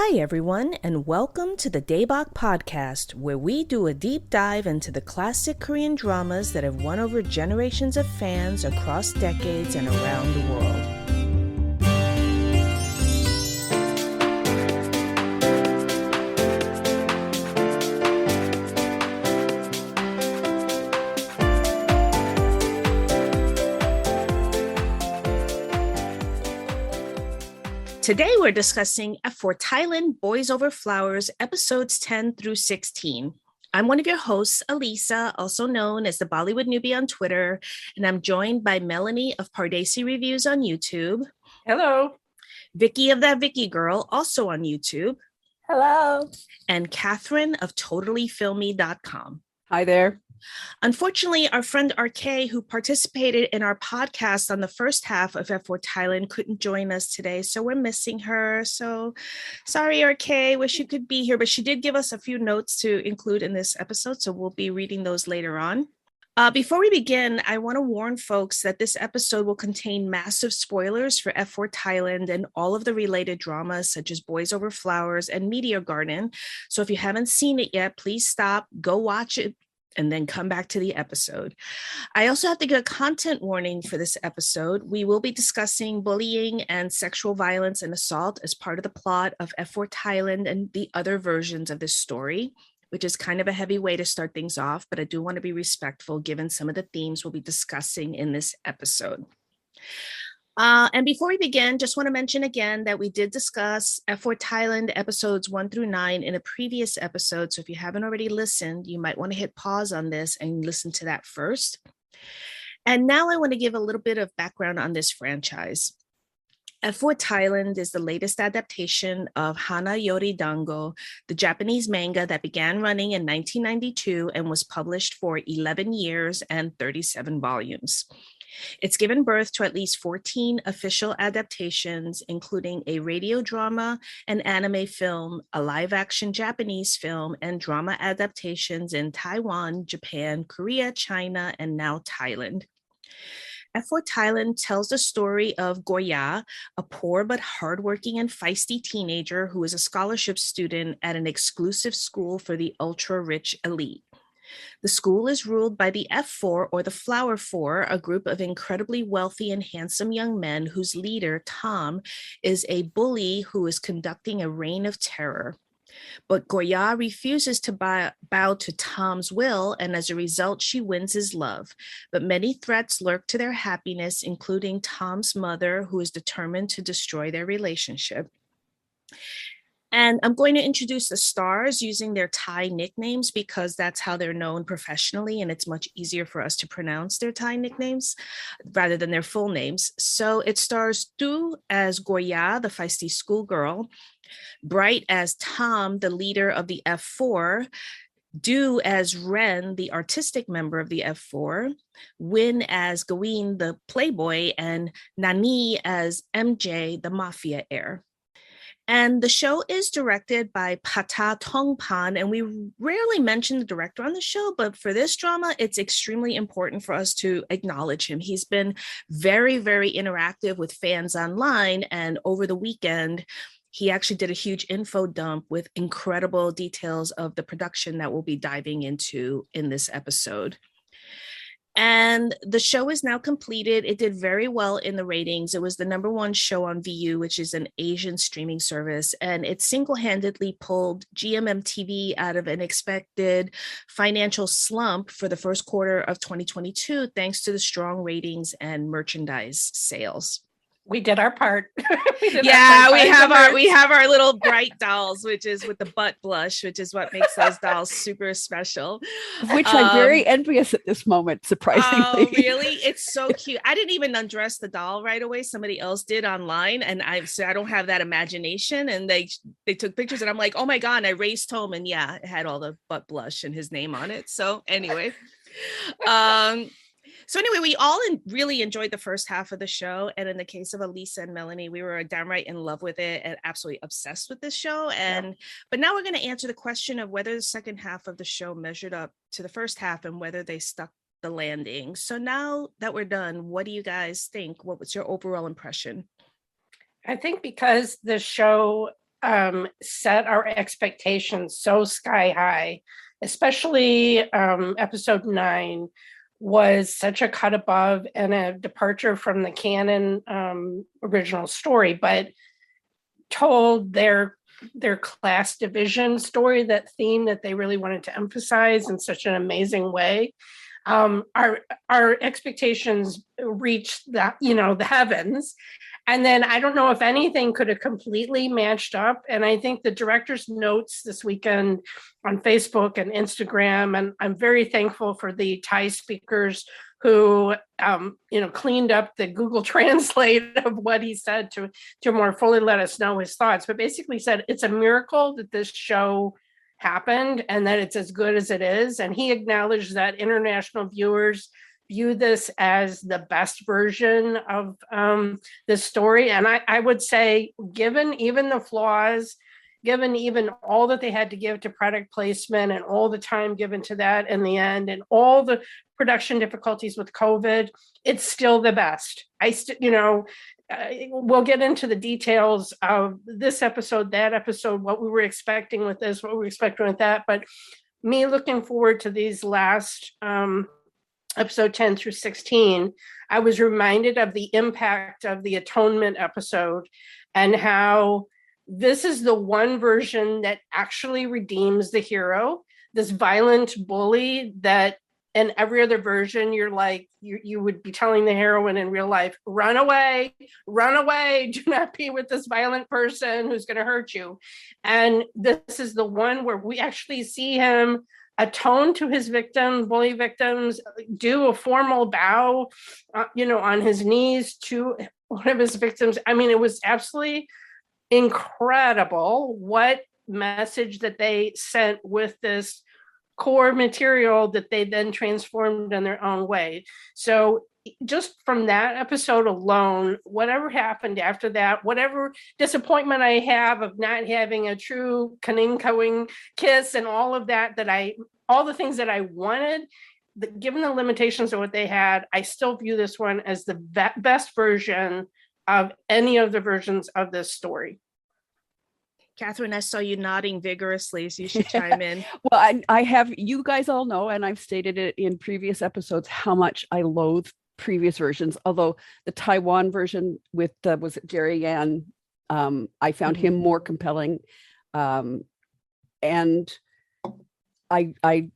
Hi, everyone, and welcome to the Daebak podcast, where we do a deep dive into the classic Korean dramas that have won over generations of fans across decades and around the world. Today we're discussing F4 Thailand Boys Over Flowers, episodes 10 through 16. I'm one of your hosts, Alisa, also known as the Bollywood Newbie on Twitter, and I'm joined by Melanie of Pardesi Reviews on YouTube. Hello. Vickey of That Vickey Girl, also on YouTube. Hello. And Katherine of TotallyFilmy.com. Hi there. Unfortunately, our friend RK, who participated in our podcast on the first half of F4 Thailand, couldn't join us today, so we're missing her. So sorry, RK, wish you could be here, but she did give us a few notes to include in this episode, so we'll be reading those later on. Before we begin, I want to warn folks that this episode will contain massive spoilers for F4 Thailand and all of the related dramas such as Boys Over Flowers and Meteor Garden. So if you haven't seen it yet, please stop, go watch it, and then come back to the episode. I also have to give a content warning for this episode. We will be discussing bullying and sexual violence and assault as part of the plot of F4 Thailand and the other versions of this story, which is kind of a heavy way to start things off, but I do want to be respectful given some of the themes we'll be discussing in this episode. And before we begin, just want to mention again that we did discuss F4 Thailand episodes 1 through 9 in a previous episode. So if you haven't already listened, you might want to hit pause on this and listen to that first. And now I want to give a little bit of background on this franchise. F4 Thailand is the latest adaptation of Hana Yori Dango, the Japanese manga that began running in 1992 and was published for 11 years and 37 volumes. It's given birth to at least 14 official adaptations, including a radio drama, an anime film, a live-action Japanese film, and drama adaptations in Taiwan, Japan, Korea, China, and now Thailand. F4 Thailand tells the story of Goya, a poor but hardworking and feisty teenager who is a scholarship student at an exclusive school for the ultra-rich elite. The school is ruled by the F4 or the Flower Four, a group of incredibly wealthy and handsome young men whose leader, Tom, is a bully who is conducting a reign of terror. But Goya refuses to bow to Tom's will, and as a result, she wins his love. But many threats lurk to their happiness, including Tom's mother, who is determined to destroy their relationship. And I'm going to introduce the stars using their Thai nicknames because that's how they're known professionally, and it's much easier for us to pronounce their Thai nicknames rather than their full names. So it stars Tu as Goya, the feisty schoolgirl, Bright as Tom, the leader of the F4, Do as Ren, the artistic member of the F4, Win as Gawin, the playboy, and Nani as MJ, the mafia heir. And the show is directed by Pata Tongpan, and we rarely mention the director on the show, but for this drama, it's extremely important for us to acknowledge him. He's been very, very interactive with fans online, and over the weekend, he actually did a huge info dump with incredible details of the production that we'll be diving into in this episode. And the show is now completed. It did very well in the ratings. It was the #1 show on VU, which is an Asian streaming service, and it single-handedly pulled GMM-TV out of an expected financial slump for the first quarter of 2022, thanks to the strong ratings and merchandise sales. We did our part. We have our little Bright dolls, which is with the butt blush, which is what makes those dolls super special. Which I'm very envious at this moment, surprisingly. Oh, really? It's so cute. I didn't even undress the doll right away. Somebody else did online, and I don't have that imagination. And they took pictures, and I'm like, oh my God! And I raced home, and yeah, it had all the butt blush and his name on it. So anyway, we all really enjoyed the first half of the show. And in the case of Alisa and Melanie, we were downright in love with it and absolutely obsessed with this show. But now we're going to answer the question of whether the second half of the show measured up to the first half and whether they stuck the landing. So now that we're done, what do you guys think? What was your overall impression? I think because the show set our expectations so sky high, especially episode 9 was such a cut above and a departure from the canon original story, but told their class division story, that theme that they really wanted to emphasize in such an amazing way. Our expectations reached that, the heavens. And then I don't know if anything could have completely matched up. And I think the director's notes this weekend on Facebook and Instagram, and I'm very thankful for the Thai speakers who, cleaned up the Google Translate of what he said to more fully let us know his thoughts, but basically said it's a miracle that this show happened and that it's as good as it is. And he acknowledged that international viewers view this as the best version of this story. And I would say, given even the flaws, given even all that they had to give to product placement and all the time given to that in the end and all the production difficulties with COVID, it's still the best. We'll get into the details of this episode, that episode, what we were expecting with this, what we were expecting with that. But me looking forward to these last episode 10 through 16, I was reminded of the impact of the Atonement episode and how this is the one version that actually redeems the hero, this violent bully that in every other version, you're like, you would be telling the heroine in real life, run away, do not be with this violent person who's going to hurt you. And this is the one where we actually see him atone to his victims, bully victims, do a formal bow, on his knees to one of his victims. I mean, it was absolutely incredible what message that they sent with this core material that they then transformed in their own way. So just from that episode alone, whatever happened after that, whatever disappointment I have of not having a true Kaninkoing kiss and all of that, all the things that I wanted, given the limitations of what they had, I still view this one as the best version of any of the versions of this story. Katherine, I saw you nodding vigorously, so you should chime in. Well, I have, you guys all know, and I've stated it in previous episodes, how much I loathe previous versions, although the Taiwan version with, was it Jerry Yan? I found him more compelling. And my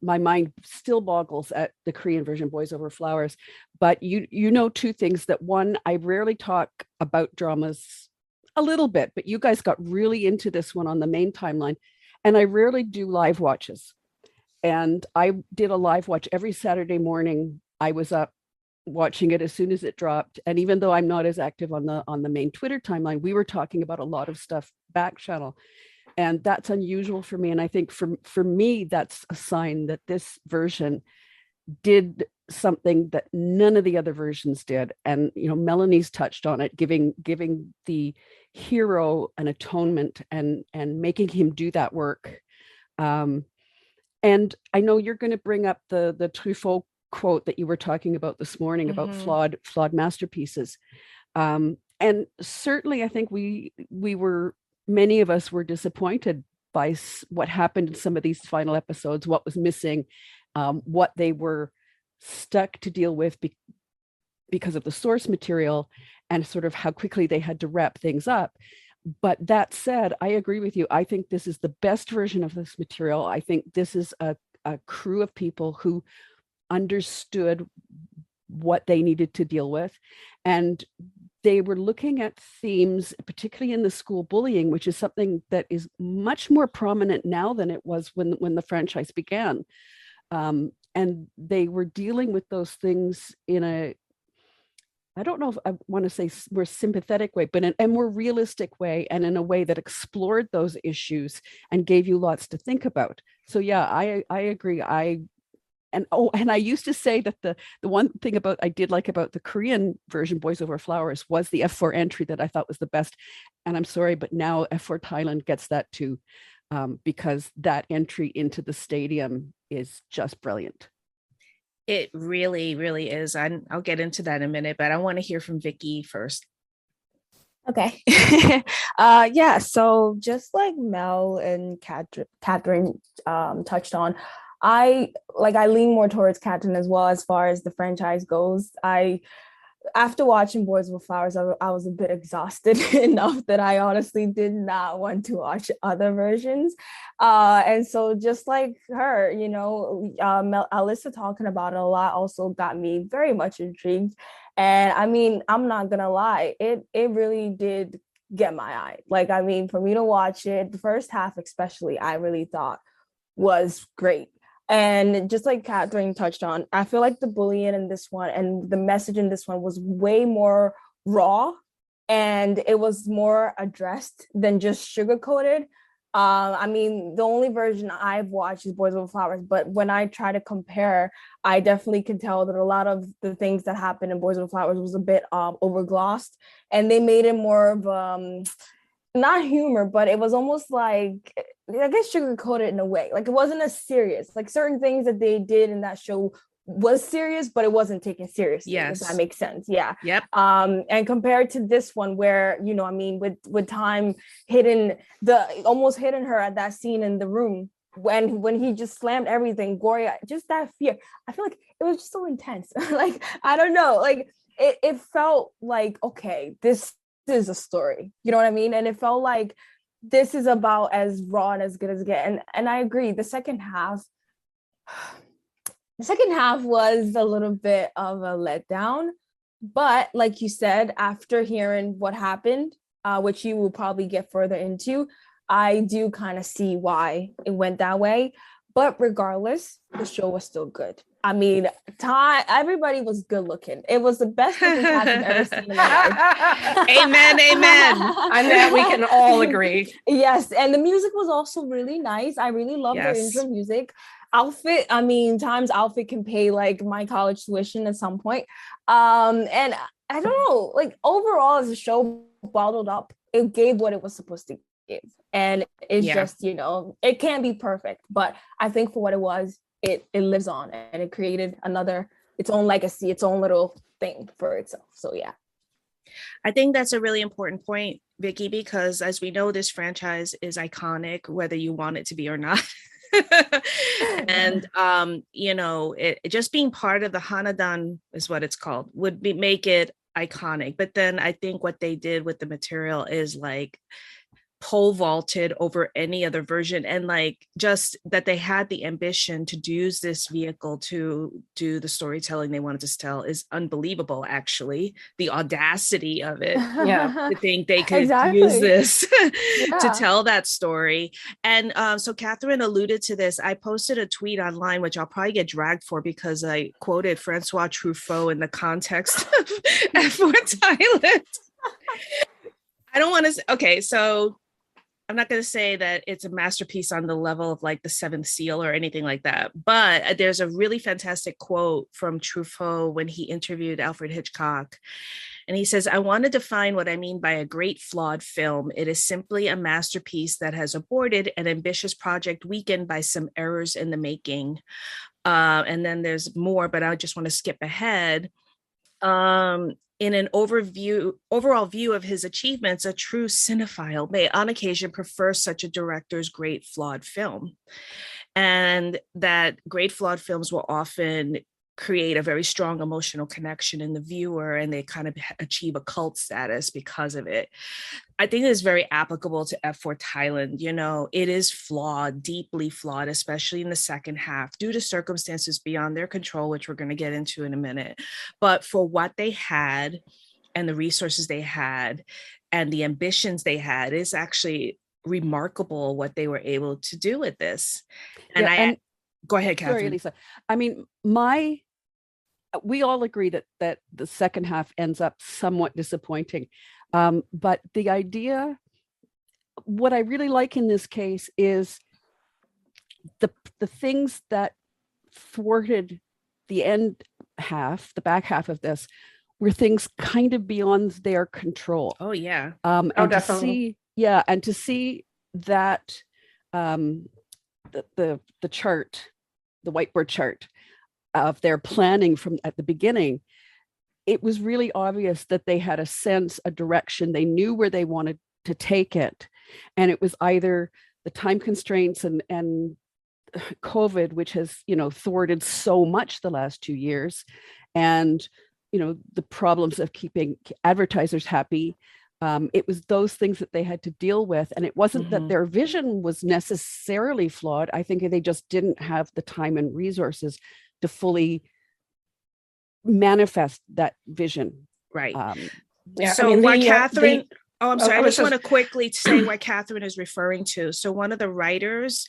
mind still boggles at the Korean version, Boys Over Flowers. But you know two things. That one, I rarely talk about dramas, a little bit, but you guys got really into this one on the main timeline, and I rarely do live watches. And I did a live watch every Saturday morning. I was up watching it as soon as it dropped, and even though I'm not as active on the main Twitter timeline, we were talking about a lot of stuff back channel, and that's unusual for me. And I think for me, that's a sign that this version did something that none of the other versions did. And Melanie's touched on it, giving the hero an atonement and making him do that work. And I know you're going to bring up the Truffaut quote that you were talking about this morning about flawed masterpieces. And certainly I think many of us were disappointed by what happened in some of these final episodes, what was missing, what they were stuck to deal with because of the source material, and sort of how quickly they had to wrap things up. But that said, I agree with you. I think this is the best version of this material. I think this is a crew of people who understood what they needed to deal with. And they were looking at themes, particularly in the school bullying, which is something that is much more prominent now than it was when the franchise began. And they were dealing with those things in I don't know if I want to say more sympathetic way, but in a more realistic way, and in a way that explored those issues and gave you lots to think about. So yeah, I agree. And I used to say that the one thing I did like about the Korean version, Boys Over Flowers, was the F4 entry that I thought was the best. And I'm sorry, but now F4 Thailand gets that too, because that entry into the stadium is just brilliant. It really, really is. I'll get into that in a minute, but I want to hear from Vickey first. Okay. Yeah, so just like Mel and Catherine touched on, I lean more towards Catherine as well as far as the franchise goes. I After watching Boys with Flowers, I was a bit exhausted enough that I honestly did not want to watch other versions. And so just like her, Alisa talking about it a lot also got me very much intrigued. And I mean, I'm not gonna lie, it really did get my eye. Like, I mean, for me to watch it, the first half especially, I really thought was great. And just like Catherine touched on, I feel like the bullying in this one and the message in this one was way more raw, and it was more addressed than just sugar coated. I mean, the only version I've watched is Boys Over Flowers, but when I try to compare, I definitely can tell that a lot of the things that happened in Boys Over Flowers was a bit overglossed, and they made it more of not humor, but it was almost like, I guess, sugar coated in a way. Like, it wasn't as serious. Like, certain things that they did in that show was serious, but it wasn't taken seriously. Yes. If that makes sense. Yeah. Yep. And compared to this one, where, I mean, with time hidden, almost hitting her at that scene in the room when he just slammed everything, Gloria, just that fear. I feel like it was just so intense. Like, I don't know. Like, it felt like, okay, this is a story, you know what I mean? And it felt like this is about as raw and as good as it get. And I agree, the second half was a little bit of a letdown, but like you said, after hearing what happened, which you will probably get further into, I do kind of see why it went that way. But regardless, the show was still good. I mean, everybody was good looking. It was the best looking cast I've ever seen in my life. Amen, amen. On that we can all agree. Yes, and the music was also really nice. I really loved their intro music. Outfit, I mean, Time's outfit can pay like my college tuition at some point. And I don't know, like, overall as a show bottled up, it gave what it was supposed to give. And it's just, it can't be perfect, but I think for what it was, it lives on, and it created its own legacy, its own little thing for itself. So yeah. I think that's a really important point, Vicky, because as we know, this franchise is iconic, whether you want it to be or not. And it just being part of the Hanadan is what it's called, make it iconic. But then I think what they did with the material is like pole vaulted over any other version, and like just that they had the ambition to use this vehicle to do the storytelling they wanted to tell is unbelievable. Actually, the audacity of it, to think they could use this to tell that story. And so Catherine alluded to this. I posted a tweet online, which I'll probably get dragged for because I quoted Francois Truffault in the context of F4 Thailand. I don't want to. Okay, so I'm not going to say that it's a masterpiece on the level of like The Seventh Seal or anything like that, but there's a really fantastic quote from Truffaut when he interviewed Alfred Hitchcock. And he says, "I want to define what I mean by a great flawed film. It is simply a masterpiece that has aborted an ambitious project weakened by some errors in the making." And then there's more, but I just want to skip ahead. In an overall view of his achievements, a true cinephile may on occasion prefer such a director's great flawed film. And that great flawed films will often create a very strong emotional connection in the viewer, and they kind of achieve a cult status because of it. I think it is very applicable to F4 Thailand. It is flawed, deeply flawed, especially in the second half, due to circumstances beyond their control, which we're going to get into in a minute. But for what they had and the resources they had and the ambitions they had, is actually remarkable what they were able to do with this. And go ahead, Katherine. Sorry, Alisa. I mean, we all agree that the second half ends up somewhat disappointing. But the idea, what I really like in this case is the things that thwarted the back half of this, were things kind of beyond their control. Oh yeah. And definitely. To see that the chart, the whiteboard chart of their planning from at the beginning, it was really obvious that they had a sense, a direction. They knew where they wanted to take it. And it was either the time constraints and COVID, which has, thwarted so much the last 2 years, and, the problems of keeping advertisers happy. It was those things that they had to deal with. And it wasn't that their vision was necessarily flawed. I think they just didn't have the time and resources to fully manifest that vision. Right. Yeah. So I mean, what Katherine, I'm sorry, I was just want to quickly say what Katherine is referring to. So one of the writers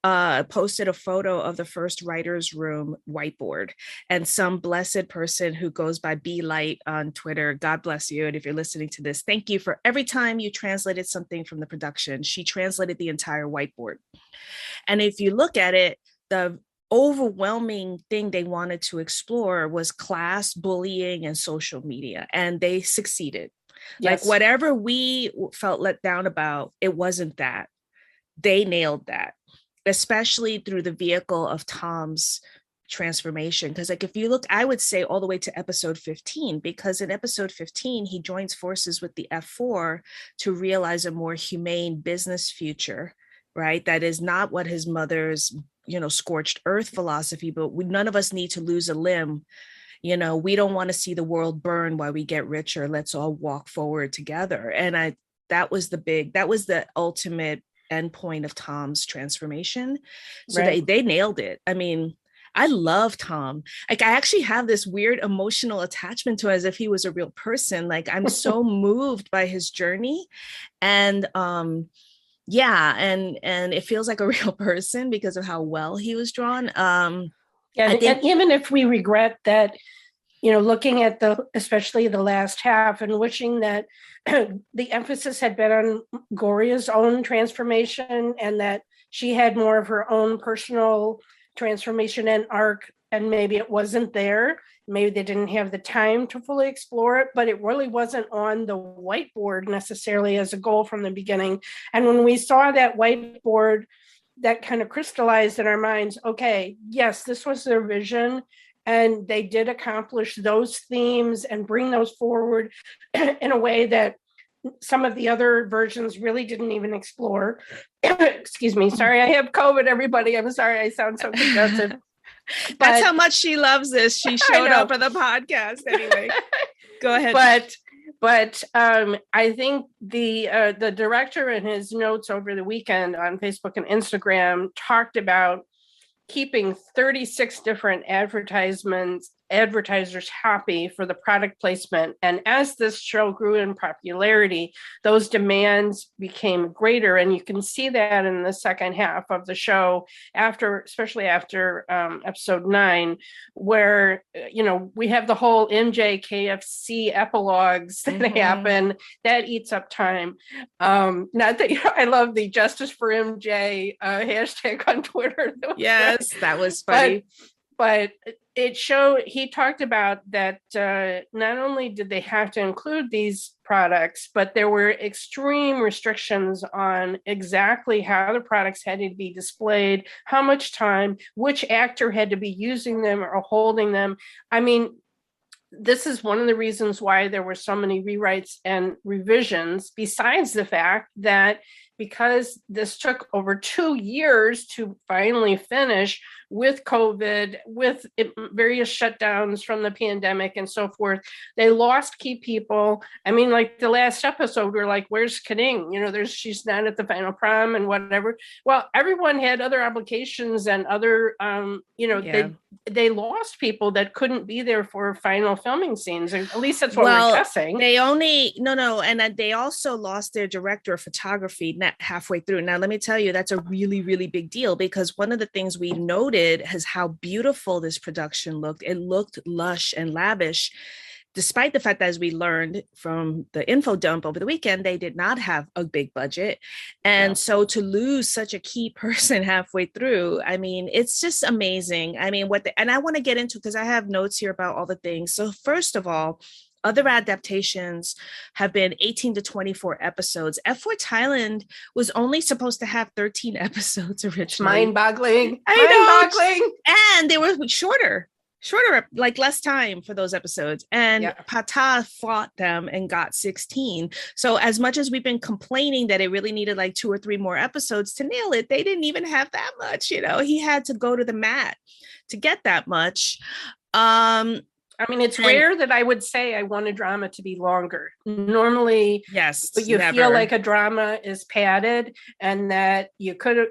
posted a photo of the first writer's room whiteboard, and some blessed person who goes by Be Light on Twitter, God bless you. And if you're listening to this, thank you for every time you translated something from the production. She translated the entire whiteboard. And if you look at it, the overwhelming thing they wanted to explore was class, bullying, and social media. And they succeeded. Yes. Like whatever we felt let down about, it wasn't that. They nailed that, especially through the vehicle of Tom's transformation. Because like if you look, I would say all the way to episode 15, because in episode 15, he joins forces with the F4 to realize a more humane business future, right? That is not what his mother's, scorched earth philosophy, but none of us need to lose a limb. We don't want to see the world burn while we get richer. Let's all walk forward together. And that was the ultimate endpoint of Tom's transformation. So Right. they nailed it. I mean, I love Tom. Like I actually have this weird emotional attachment to him as if he was a real person. Like I'm so moved by his journey. And yeah, and it feels like a real person because of how well he was drawn. And even if we regret that, looking at especially the last half and wishing that the emphasis had been on Goria's own transformation and that she had more of her own personal transformation and arc, and maybe it wasn't there. Maybe they didn't have the time to fully explore it, but it really wasn't on the whiteboard necessarily as a goal from the beginning. And when we saw that whiteboard, that kind of crystallized in our minds, okay, yes, this was their vision. And they did accomplish those themes and bring those forward in a way that some of the other versions really didn't even explore. Excuse me. Sorry, I have COVID, everybody. I'm sorry, I sound so congested. That's how much she loves this. She showed up for the podcast anyway. Go ahead. But I think the director in his notes over the weekend on Facebook and Instagram talked about keeping 36 different advertisers happy for the product placement. And as this show grew in popularity, those demands became greater. And you can see that in the second half of the show, especially after episode 9, where, we have the whole MJ KFC epilogues that happen. That eats up time. Not that I love the Justice for MJ hashtag on Twitter. Yes, that was funny. But he talked about that not only did they have to include these products, but there were extreme restrictions on exactly how the products had to be displayed, how much time, which actor had to be using them or holding them. I mean, this is one of the reasons why there were so many rewrites and revisions, besides the fact that because this took over 2 years to finally finish with COVID, with various shutdowns from the pandemic and so forth, they lost key people. I mean, like the last episode, we're like, where's Kaning? She's not at the final prom and whatever. Well, everyone had other obligations and other, they lost people that couldn't be there for final filming scenes. At least that's what we're guessing. And they also lost their director of photography halfway through. Now, let me tell you, that's a really, really big deal, because one of the things we noted is how beautiful this production looked. It looked lush and lavish, despite the fact that, as we learned from the info dump over the weekend, they did not have a big budget. And so to lose such a key person halfway through, I mean, it's just amazing. I mean, and I want to get into, because I have notes here about all the things. So first of all, other adaptations have been 18 to 24 episodes. F4 Thailand was only supposed to have 13 episodes originally. Mind-boggling. I know. And they were shorter. shorter, like less time for those episodes. And Yeah. Pata fought them and got 16. So as much as we've been complaining that it really needed like 2 or 3 more episodes to nail it, they didn't even have that much. He had to go to the mat to get that much. I mean, it's rare that I would say I want a drama to be longer. Normally, yes, but you never. feel like a drama is padded and that you could have,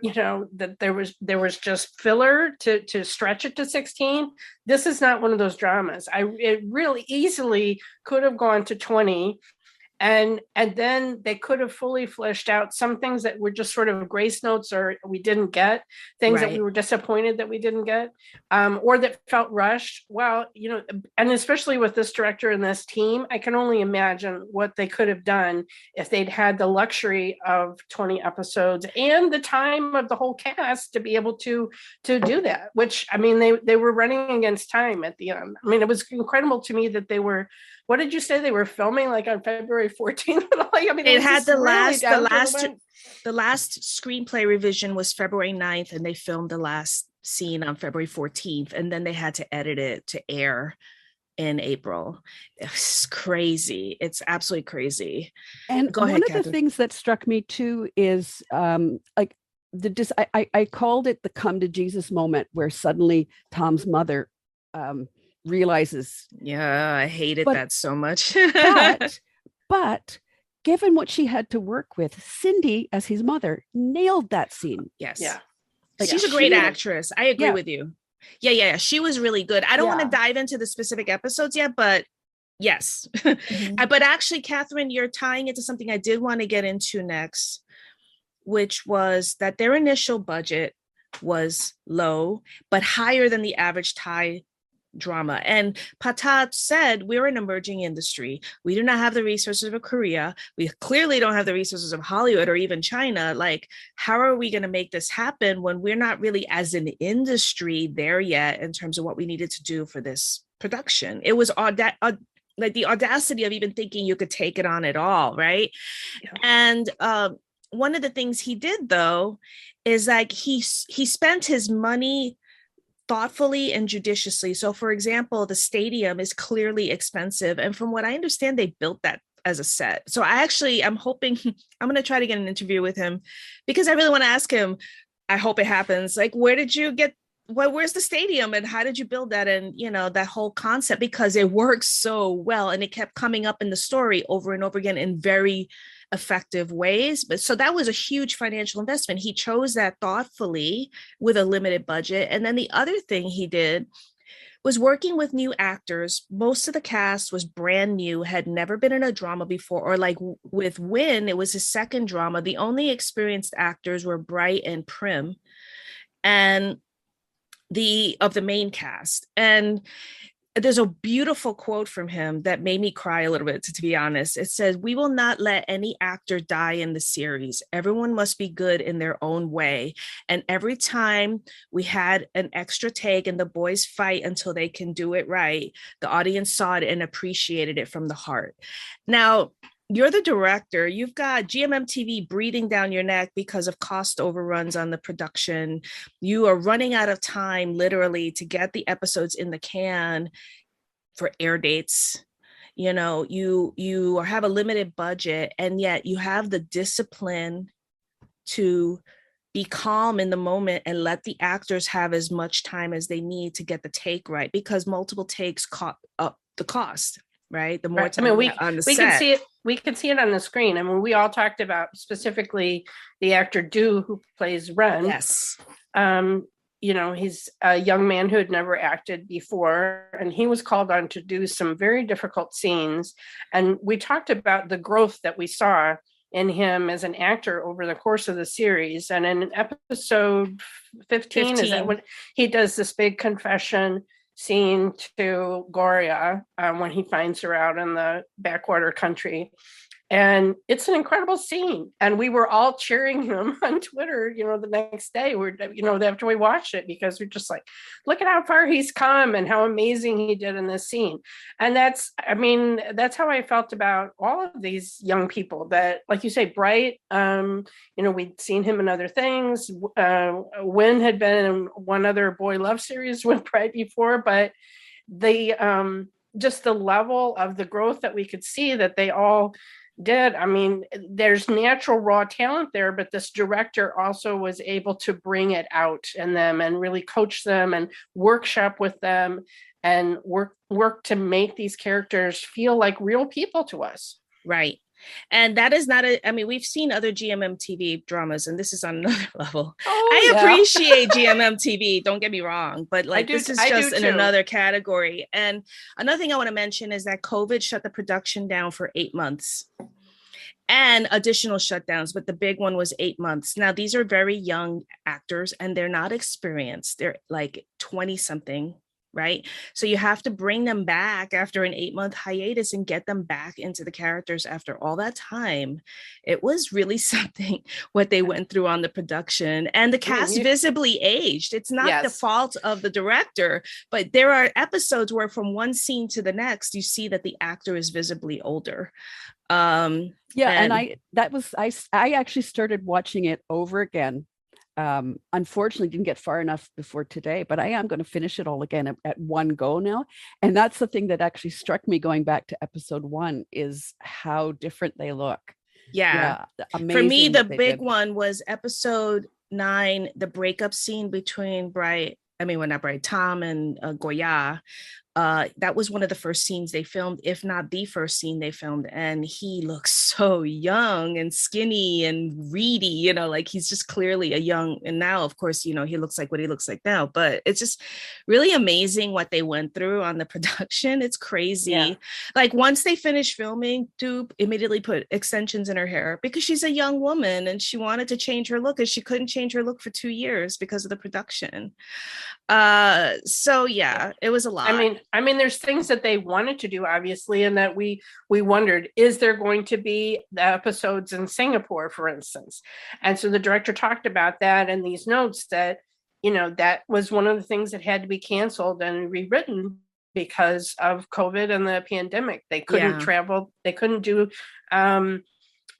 that there was just filler to stretch it to 16. This is not one of those dramas. It really easily could have gone to 20. And then they could have fully fleshed out some things that were just sort of grace notes or we didn't get, things that we were disappointed that we didn't get, or that felt rushed. Well, and especially with this director and this team, I can only imagine what they could have done if they'd had the luxury of 20 episodes and the time of the whole cast to be able to do that, which, I mean, they were running against time at the end. I mean, it was incredible to me that they were, what did you say? They were filming like on February 14th. I mean, it had the last screenplay revision was February 9th, and they filmed the last scene on February 14th, and then they had to edit it to air in April. It's crazy. It's absolutely crazy. And Go ahead, one of Katherine. the things that struck me too is like I called it the come to Jesus moment, where suddenly Tom's mother realizes. Yeah, I hated that so much. but given what she had to work with, Cindy as his mother nailed that scene. Yes. Yeah. Like, she's a great actress. I agree with you. Yeah. She was really good. I don't want to dive into the specific episodes yet, but yes. But actually, Katherine, you're tying it to something I did want to get into next, which was that their initial budget was low, but higher than the average Thai drama. And Patat said, we're an emerging industry. We do not have the resources of Korea. We clearly don't have the resources of Hollywood or even China. Like, how are we going to make this happen when we're not really, as an industry, there yet in terms of what we needed to do for this production? It was like the audacity of even thinking you could take it on at all, right? Yeah. And one of the things he did, though, is like he spent his money thoughtfully and judiciously. So, for example, the stadium is clearly expensive. And from what I understand, they built that as a set. So I'm hoping, I'm going to try to get an interview with him because I really want to ask him, I hope it happens. Like, where did you get, where's the stadium and how did you build that? And, that whole concept, because it works so well. And it kept coming up in the story over and over again in very effective ways. But so that was a huge financial investment. He chose that thoughtfully with a limited budget. And then the other thing he did was working with new actors. Most of the cast was brand new, had never been in a drama before, or like with Win, it was his second drama. The only experienced actors were Bright and Prim and of the main cast. And there's a beautiful quote from him that made me cry a little bit, to be honest. It says, "We will not let any actor die in the series. Everyone must be good in their own way. And every time we had an extra take and the boys fight until they can do it right, the audience saw it and appreciated it from the heart." Now, you're the director. You've got GMMTV breathing down your neck because of cost overruns on the production. You are running out of time, literally, to get the episodes in the can for air dates. You have a limited budget, and yet you have the discipline to be calm in the moment and let the actors have as much time as they need to get the take right, because multiple takes caught up the cost. Right. The more time on the set. We can see it on the screen. I mean, we all talked about specifically the actor Du, who plays Ren. Yes. He's a young man who had never acted before, and he was called on to do some very difficult scenes. And we talked about the growth that we saw in him as an actor over the course of the series. And in episode 15. Is that when he does this big confession scene to Gloria when he finds her out in the backwater country. And it's an incredible scene. And we were all cheering him on Twitter, the next day, after we watched it, because we're just like, look at how far he's come and how amazing he did in this scene. And that's how I felt about all of these young people that, like you say, Bright, we'd seen him in other things. Wynn had been in one other boy love series with Bright before, but the just the level of the growth that we could see that they all did. I mean, there's natural raw talent there, but this director also was able to bring it out in them and really coach them and workshop with them and work to make these characters feel like real people to us. Right. And that is not I mean, we've seen other GMMTV dramas, and this is on another level. I appreciate GMMTV, don't get me wrong, but like this is just in another category. And another thing I want to mention is that COVID shut the production down for 8 months and additional shutdowns, but the big one was 8 months. Now, these are very young actors and they're not experienced. They're like 20 something. Right. So you have to bring them back after an 8-month hiatus and get them back into the characters after all that time. It was really something what they went through on the production, and the cast visibly aged. It's not the fault of the director, but there are episodes where from one scene to the next, you see that the actor is visibly older. And I actually started watching it over again. Unfortunately didn't get far enough before today, but I am going to finish it all again at one go now. And that's the thing that actually struck me going back to episode 1 is how different they look. Yeah. For me, the big one was episode 9, the breakup scene between Tom and Goya. That was one of the first scenes they filmed, if not the first scene they filmed. And he looks so young and skinny and reedy, like he's just clearly a young, and now of course, he looks like what he looks like now, but it's just really amazing what they went through on the production. It's crazy. Yeah. Like once they finished filming, Daebak immediately put extensions in her hair because she's a young woman and she wanted to change her look, and she couldn't change her look for 2 years because of the production. So yeah, it was a lot. I mean, there's things that they wanted to do, obviously, and that we wondered, is there going to be the episodes in Singapore, for instance? And so the director talked about that in these notes that, that was one of the things that had to be canceled and rewritten because of COVID and the pandemic. They couldn't travel. They couldn't do, the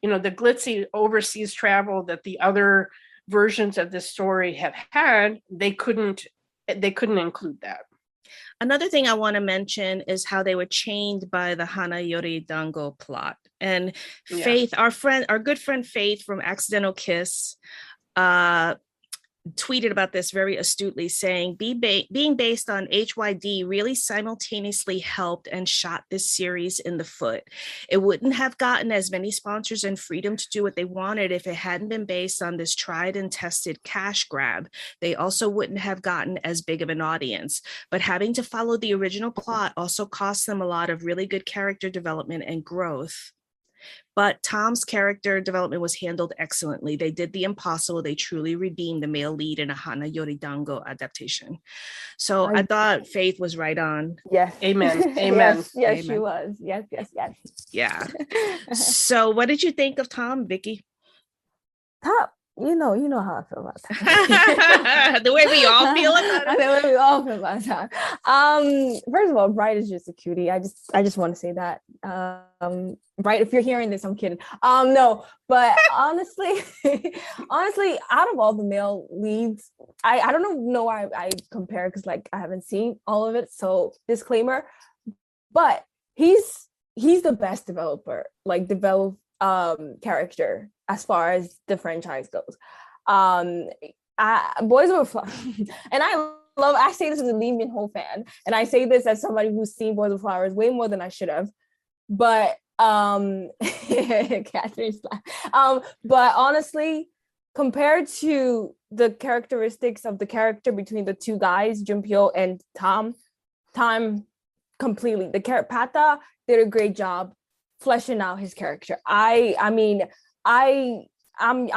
glitzy overseas travel that the other versions of this story have had. They couldn't include that. Another thing I want to mention is how they were chained by the Hana Yori Dango plot. And Faith, our good friend Faith from Accidental Kiss, tweeted about this very astutely, saying being based on HYD really simultaneously helped and shot this series in the foot. It wouldn't have gotten as many sponsors and freedom to do what they wanted if it hadn't been based on this tried and tested cash grab. They also wouldn't have gotten as big of an audience, but having to follow the original plot also cost them a lot of really good character development and growth. But Tom's character development was handled excellently. They did the impossible. They truly redeemed the male lead in a Hana Yori Dango adaptation. So I thought Faith was right on. Yes. Amen. Amen. Yes, Amen. She was. Yes. Yeah. So what did you think of Tom, Vickey? Tom, you know how I feel about that. The way we all feel about it. The way we all feel about that. First of all, Bright is just a cutie. I just want to say that. Bright, if you're hearing this, I'm kidding. No, but honestly, out of all the male leads, I don't know why I compare, because like I haven't seen all of it. So disclaimer, but he's the best character as far as the franchise goes. Boys Over Flowers, and I say this as a Lee Min-ho fan, and I say this as somebody who's seen Boys Over Flowers way more than I should have, but Catherine's laugh. But honestly, compared to the characteristics of the character between the two guys, Junpyo and Tom completely, Pata did a great job fleshing out his character. I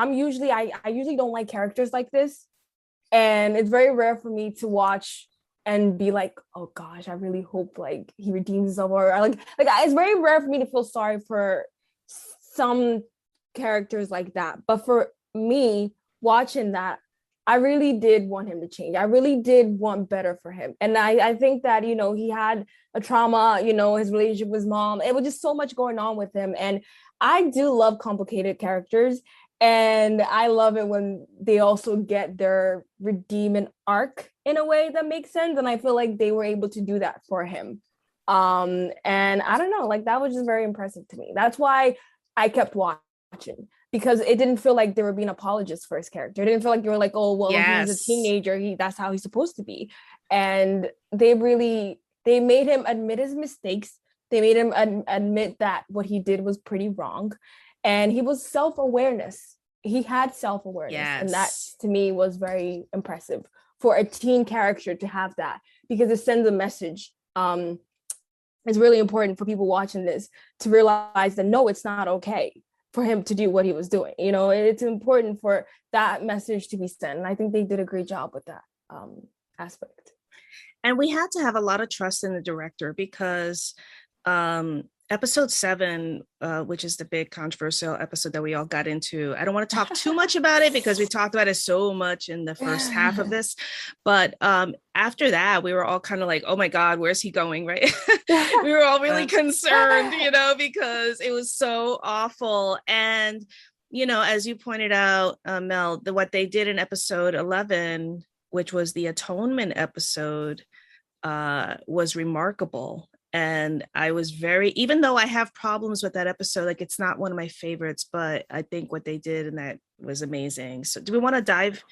usually don't like characters like this, and it's very rare for me to watch and be like, oh gosh, I really hope like he redeems himself, or like it's very rare for me to feel sorry for some characters like that. But for me, watching that, I really did want him to change. I really did want better for him. And I think that, he had a trauma, his relationship with his mom. It was just so much going on with him. And I do love complicated characters. And I love it when they also get their redeeming arc in a way that makes sense. And I feel like they were able to do that for him. And I don't know, like that was just very impressive to me. That's why I kept watching, because it didn't feel like they were being apologists for his character. It didn't feel like you were like, oh, well, Yes. he's a teenager. That's how he's supposed to be. And they made him admit his mistakes. They made him admit that what he did was pretty wrong. And he was self-awareness. He had self-awareness. Yes. And that to me was very impressive for a teen character to have that, because it sends a message. It's really important for people watching this to realize that no, it's not okay for him to do what he was doing. You know, it's important for that message to be sent. And I think they did a great job with that aspect. And we had to have a lot of trust in the director, because episode 7, which is the big controversial episode that we all got into, I don't want to talk too much about it because we talked about it so much in the first half of this, but after that we were all kind of like, oh my god, where's he going, right? We were all really concerned, you know, because it was so awful. And you know, as you pointed out, Mel, what they did in episode 11, which was the atonement episode, was remarkable. And I was even though I have problems with that episode, like it's not one of my favorites, but I think what they did in that was amazing. So do we want to dive?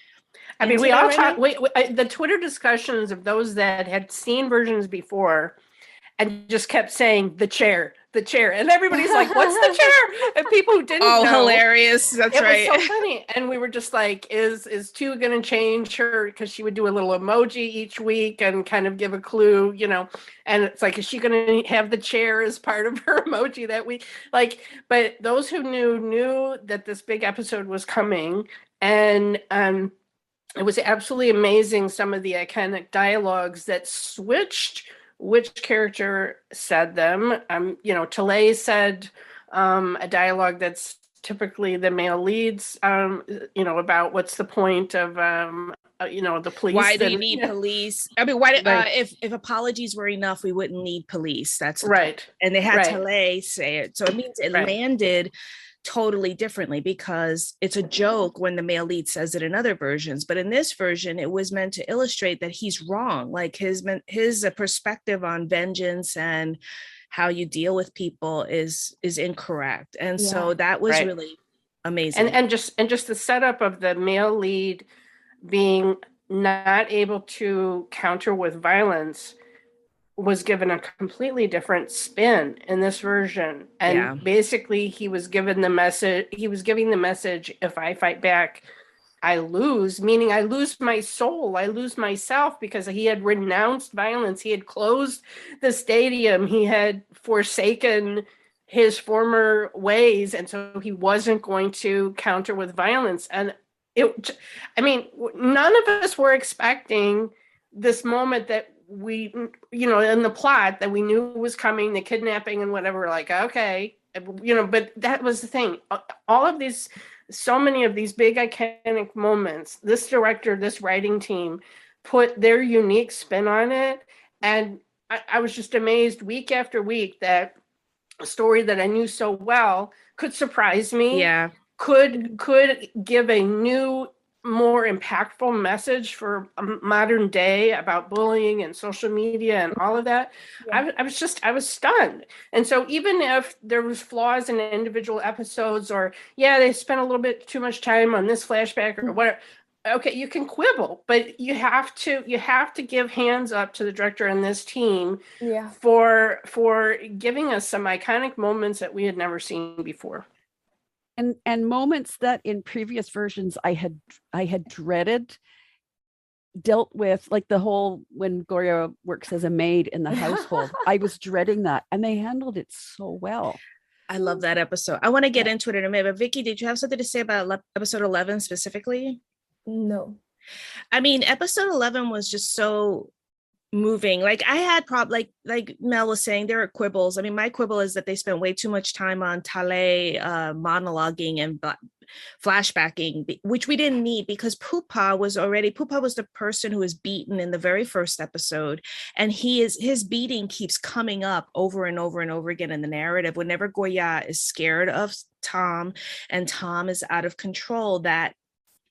I mean, we all talked, the Twitter discussions of those that had seen versions before and just kept saying the chair. And everybody's like, what's the chair? And people who didn't know. Hilarious. That's right. It was so funny. And we were just like, is 2 going to change her? Because she would do a little emoji each week and kind of give a clue, you know. And it's like, is she going to have the chair as part of her emoji that week? Like, but those who knew that this big episode was coming. And it was absolutely amazing, some of the iconic dialogues that switched which character said them. You know, Talay said a dialogue that's typically the male leads, you know, about what's the point of, you know, the police. Why do you need police? I mean, why? If apologies were enough, we wouldn't need police. That's right. And they had Talay say it. So it means it landed totally differently, because it's a joke when the male lead says it in other versions, but in this version it was meant to illustrate that he's wrong, like his perspective on vengeance and how you deal with people is incorrect. And so that was really amazing. And just the setup of the male lead being not able to counter with violence was given a completely different spin in this version. And basically he was giving the message, if I fight back, I lose, meaning I lose my soul, I lose myself, because he had renounced violence. He had closed the stadium. He had forsaken his former ways. And so he wasn't going to counter with violence. And I mean, none of us were expecting this moment that we, you know, in the plot that we knew was coming, the kidnapping and whatever, like, okay, you know, but that was the thing. All of these, so many of these big iconic moments, this director, this writing team put their unique spin on it. And I was just amazed week after week that a story that I knew so well could surprise me. Yeah. Could give a new, more impactful message for modern day about bullying and social media and all of that. I was stunned. And so even if there was flaws in individual episodes, or they spent a little bit too much time on this flashback or whatever, okay, you can quibble, but you have to give hands up to the director and this team for giving us some iconic moments that we had never seen before. And moments that in previous versions I had dreaded, dealt with, like the whole when Gloria works as a maid in the household. I was dreading that, and they handled it so well. I love that episode. I want to get into it in a minute, but Vickey, did you have something to say about episode 11 specifically? No. I mean, episode 11 was just so moving. Like I had like Mel was saying, there are quibbles. I mean, my quibble is that they spent way too much time on Tale monologuing and flashbacking, which we didn't need, because Pupa was the person who was beaten in the very first episode, and his beating keeps coming up over and over and over again in the narrative. Whenever Goya is scared of Tom and Tom is out of control, that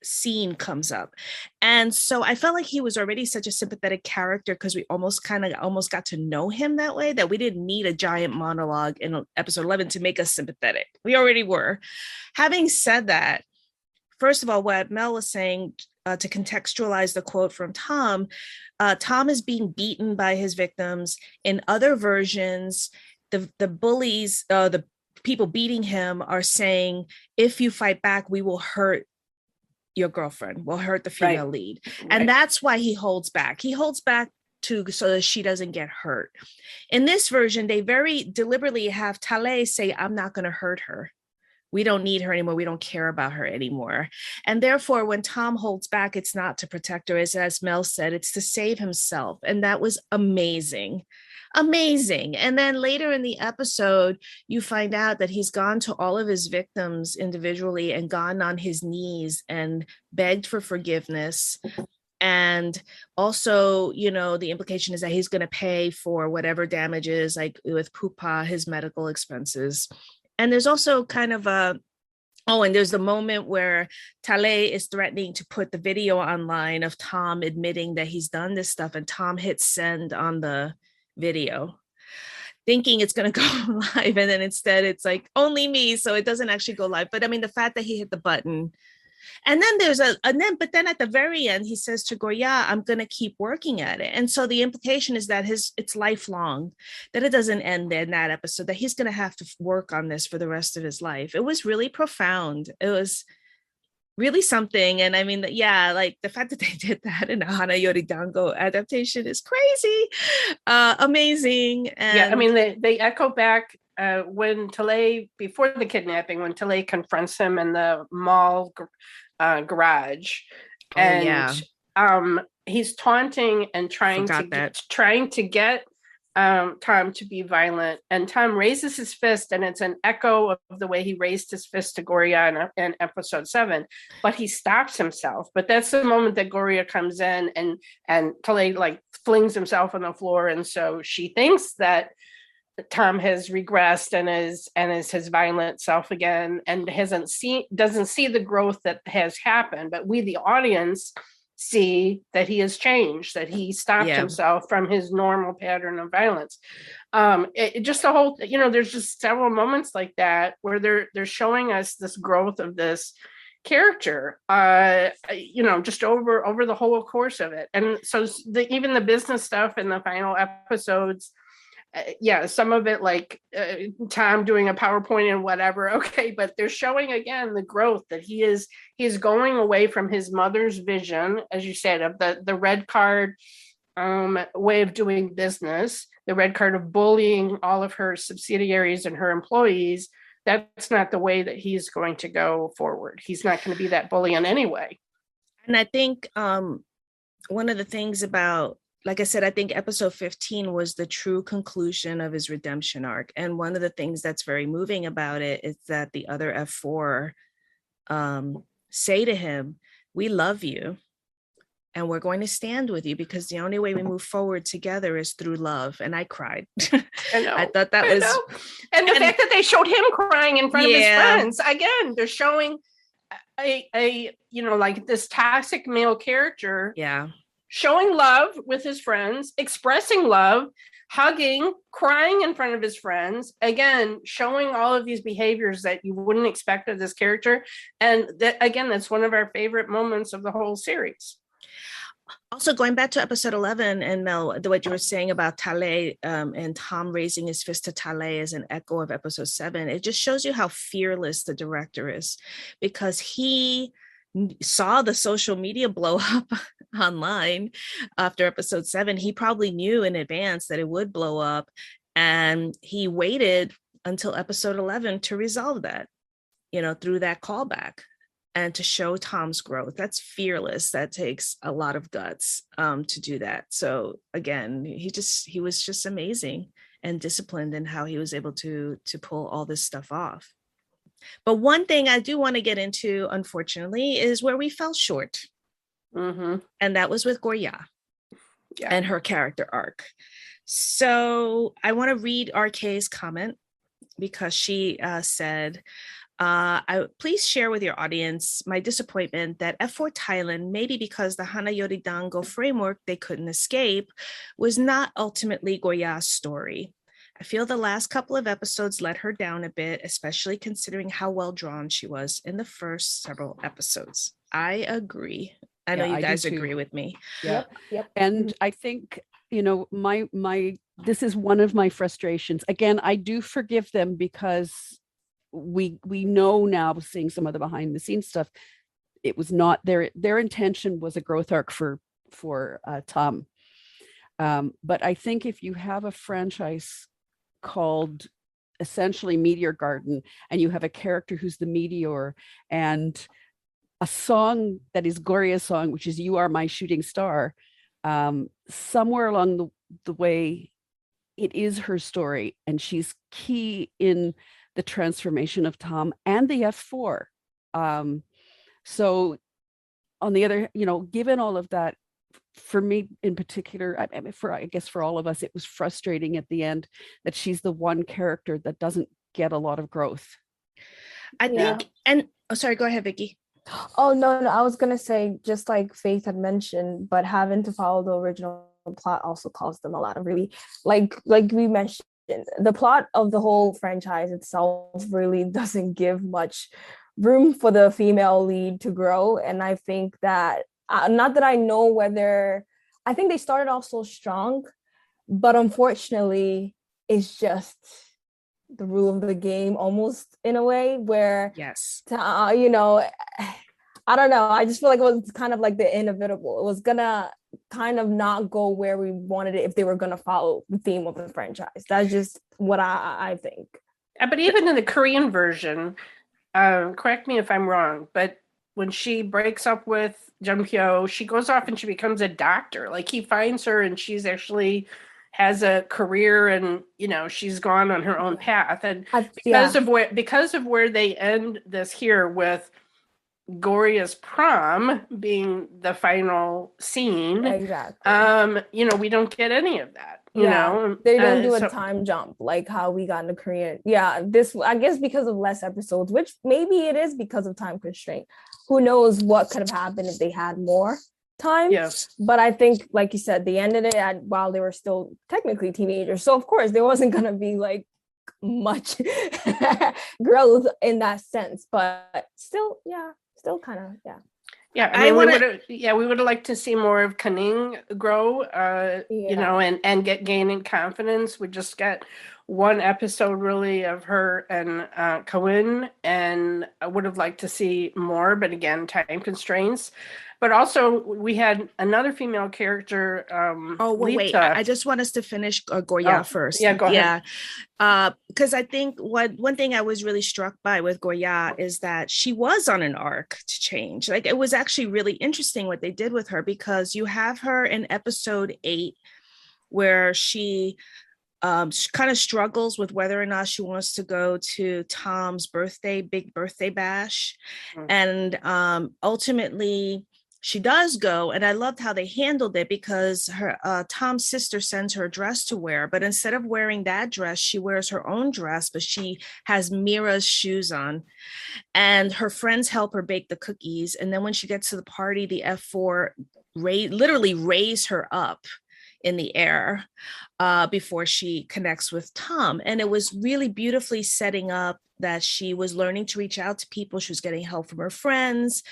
scene comes up. And so I felt like he was already such a sympathetic character, because we almost got to know him that way, that we didn't need a giant monologue in episode 11 to make us sympathetic. We already were. Having said that, first of all, what Mel was saying, to contextualize the quote from Tom, Tom is being beaten by his victims. In other versions, the bullies, the people beating him are saying, if you fight back, we will hurt your girlfriend, will hurt the female lead. And that's why he holds back. He holds back so that she doesn't get hurt. In this version, they very deliberately have Tale say, I'm not going to hurt her. We don't need her anymore. We don't care about her anymore. And therefore, when Tom holds back, it's not to protect her. As Mel said, it's to save himself. And that was amazing. Amazing. And then later in the episode, you find out that he's gone to all of his victims individually and gone on his knees and begged for forgiveness. And also, the implication is that he's going to pay for whatever damages, like with Pupa, his medical expenses. And there's also kind of and there's the moment where Tale is threatening to put the video online of Tom admitting that he's done this stuff, and Tom hits send on the video thinking it's going to go live, and then instead it's like only me, so it doesn't actually go live. But I mean, the fact that he hit the button, and then but then at the very end he says to Goya, I'm going to keep working at it. And so the implication is that it's lifelong, that it doesn't end in that episode, that he's going to have to work on this for the rest of his life. It was really profound. It was really something. And I mean, like the fact that they did that in a Hana Yori Dango adaptation is crazy, amazing. And I mean, they echo back when Tale, before the kidnapping, when Tale confronts him in the mall garage, and he's taunting and trying to get Tom to be violent, and Tom raises his fist, and it's an echo of the way he raised his fist to Goria in episode 7, but he stops himself. But that's the moment that Goria comes in, and Tale like flings himself on the floor, and so she thinks that Tom has regressed and is his violent self again, and doesn't see the growth that has happened. But we, the audience, see that he has changed, that he stopped himself from his normal pattern of violence. Just the whole, there's just several moments like that where they're showing us this growth of this character, just over the whole course of it. And so even the business stuff in the final episodes, some of it like Tom doing a PowerPoint and whatever, okay, but they're showing again the growth that he is going away from his mother's vision, as you said, of the red card way of doing business, the red card of bullying all of her subsidiaries and her employees. That's not the way that he's going to go forward. He's not going to be that bully in any way. And I think one of the things about, like I said, I think episode 15 was the true conclusion of his redemption arc. And one of the things that's very moving about it is that the other F4 say to him, we love you and we're going to stand with you, because the only way we move forward together is through love. And I cried. I know. I thought that was... And the fact that they showed him crying in front of his friends, again, they're showing a like this toxic male character. Yeah. Showing love with his friends, expressing love, hugging, crying in front of his friends, again, showing all of these behaviors that you wouldn't expect of this character. And that, again, that's one of our favorite moments of the whole series. Also, going back to episode 11, and Mel, what you were saying about Tale and Tom raising his fist to Tale as an echo of episode 7, it just shows you how fearless the director is, because he saw the social media blow up online after episode 7. He probably knew in advance that it would blow up, and he waited until episode 11 to resolve that, through that callback. and to show Tom's growth. That's fearless. That takes a lot of guts to do that. So again, he was just amazing and disciplined in how he was able to pull all this stuff off. But one thing I do want to get into, unfortunately, is where we fell short. And that was with Gorya and her character arc. So I want to read RK's comment, because she said, please share with your audience my disappointment that F4 Thailand, maybe because the Hana Yori Dango framework they couldn't escape, was not ultimately Gorya's story. I feel the last couple of episodes let her down a bit, especially considering how well drawn she was in the first several episodes. I agree. I know you guys agree with me. Yeah. Yep. And I think, you know, this is one of my frustrations. Again, I do forgive them because we know now, seeing some of the behind the scenes stuff, it was not their intention was a growth arc for Tom. But I think if you have a franchise called essentially Meteor Garden, and you have a character who's the meteor, and a song that is Gorya's song, which is "You Are My Shooting Star," somewhere along the way, it is her story, and she's key in the transformation of Tom and the F4. So on the other, you know, given all of that, for me in particular, I guess for all of us, it was frustrating at the end that she's the one character that doesn't get a lot of growth. I think, and sorry, go ahead, Vickey. Oh, no, I was going to say, just like Faith had mentioned, but having to follow the original plot also caused them a lot of really, like we mentioned, the plot of the whole franchise itself really doesn't give much room for the female lead to grow. And I think that, not that I know whether, I think they started off so strong, but unfortunately, it's just the rule of the game almost, in a way, where you know, I don't know, I just feel like it was kind of like the inevitable. It was gonna kind of not go where we wanted it if they were gonna follow the theme of the franchise. That's just what I think. But even in the Korean version, correct me if I'm wrong, but when she breaks up with Junpyo, she goes off and she becomes a doctor. Like, he finds her and she's actually has a career, and, you know, she's gone on her own path. And because of where they end this here with Gorya's prom being the final scene, you know, we don't get any of that. You know, they don't do a time jump like how we got in the Korean. This, I guess, because of less episodes, which maybe it is because of time constraint. Who knows what could have happened if they had more time? But I think, like you said, they ended it while they were still technically teenagers. So of course there wasn't gonna be like much growth in that sense. But still kind of. Yeah, I mean, we would have liked to see more of Kaning grow, you know, and gaining confidence. We just got one episode really of her and Kawin, and I would have liked to see more, but again, time constraints. But also, we had another female character. Wait! I just want us to finish Gorya first. Yeah, go ahead. Because I think one thing I was really struck by with Gorya is that she was on an arc to change. Like, it was actually really interesting what they did with her, because you have her in episode 8, where she kind of struggles with whether or not she wants to go to Tom's big birthday bash, and ultimately she does go. And I loved how they handled it, because her Tom's sister sends her a dress to wear, but instead of wearing that dress, she wears her own dress, but she has Mira's shoes on, and her friends help her bake the cookies. And then when she gets to the party, the F4 literally raise her up in the air before she connects with Tom. And it was really beautifully setting up that she was learning to reach out to people. She was getting help from her friends.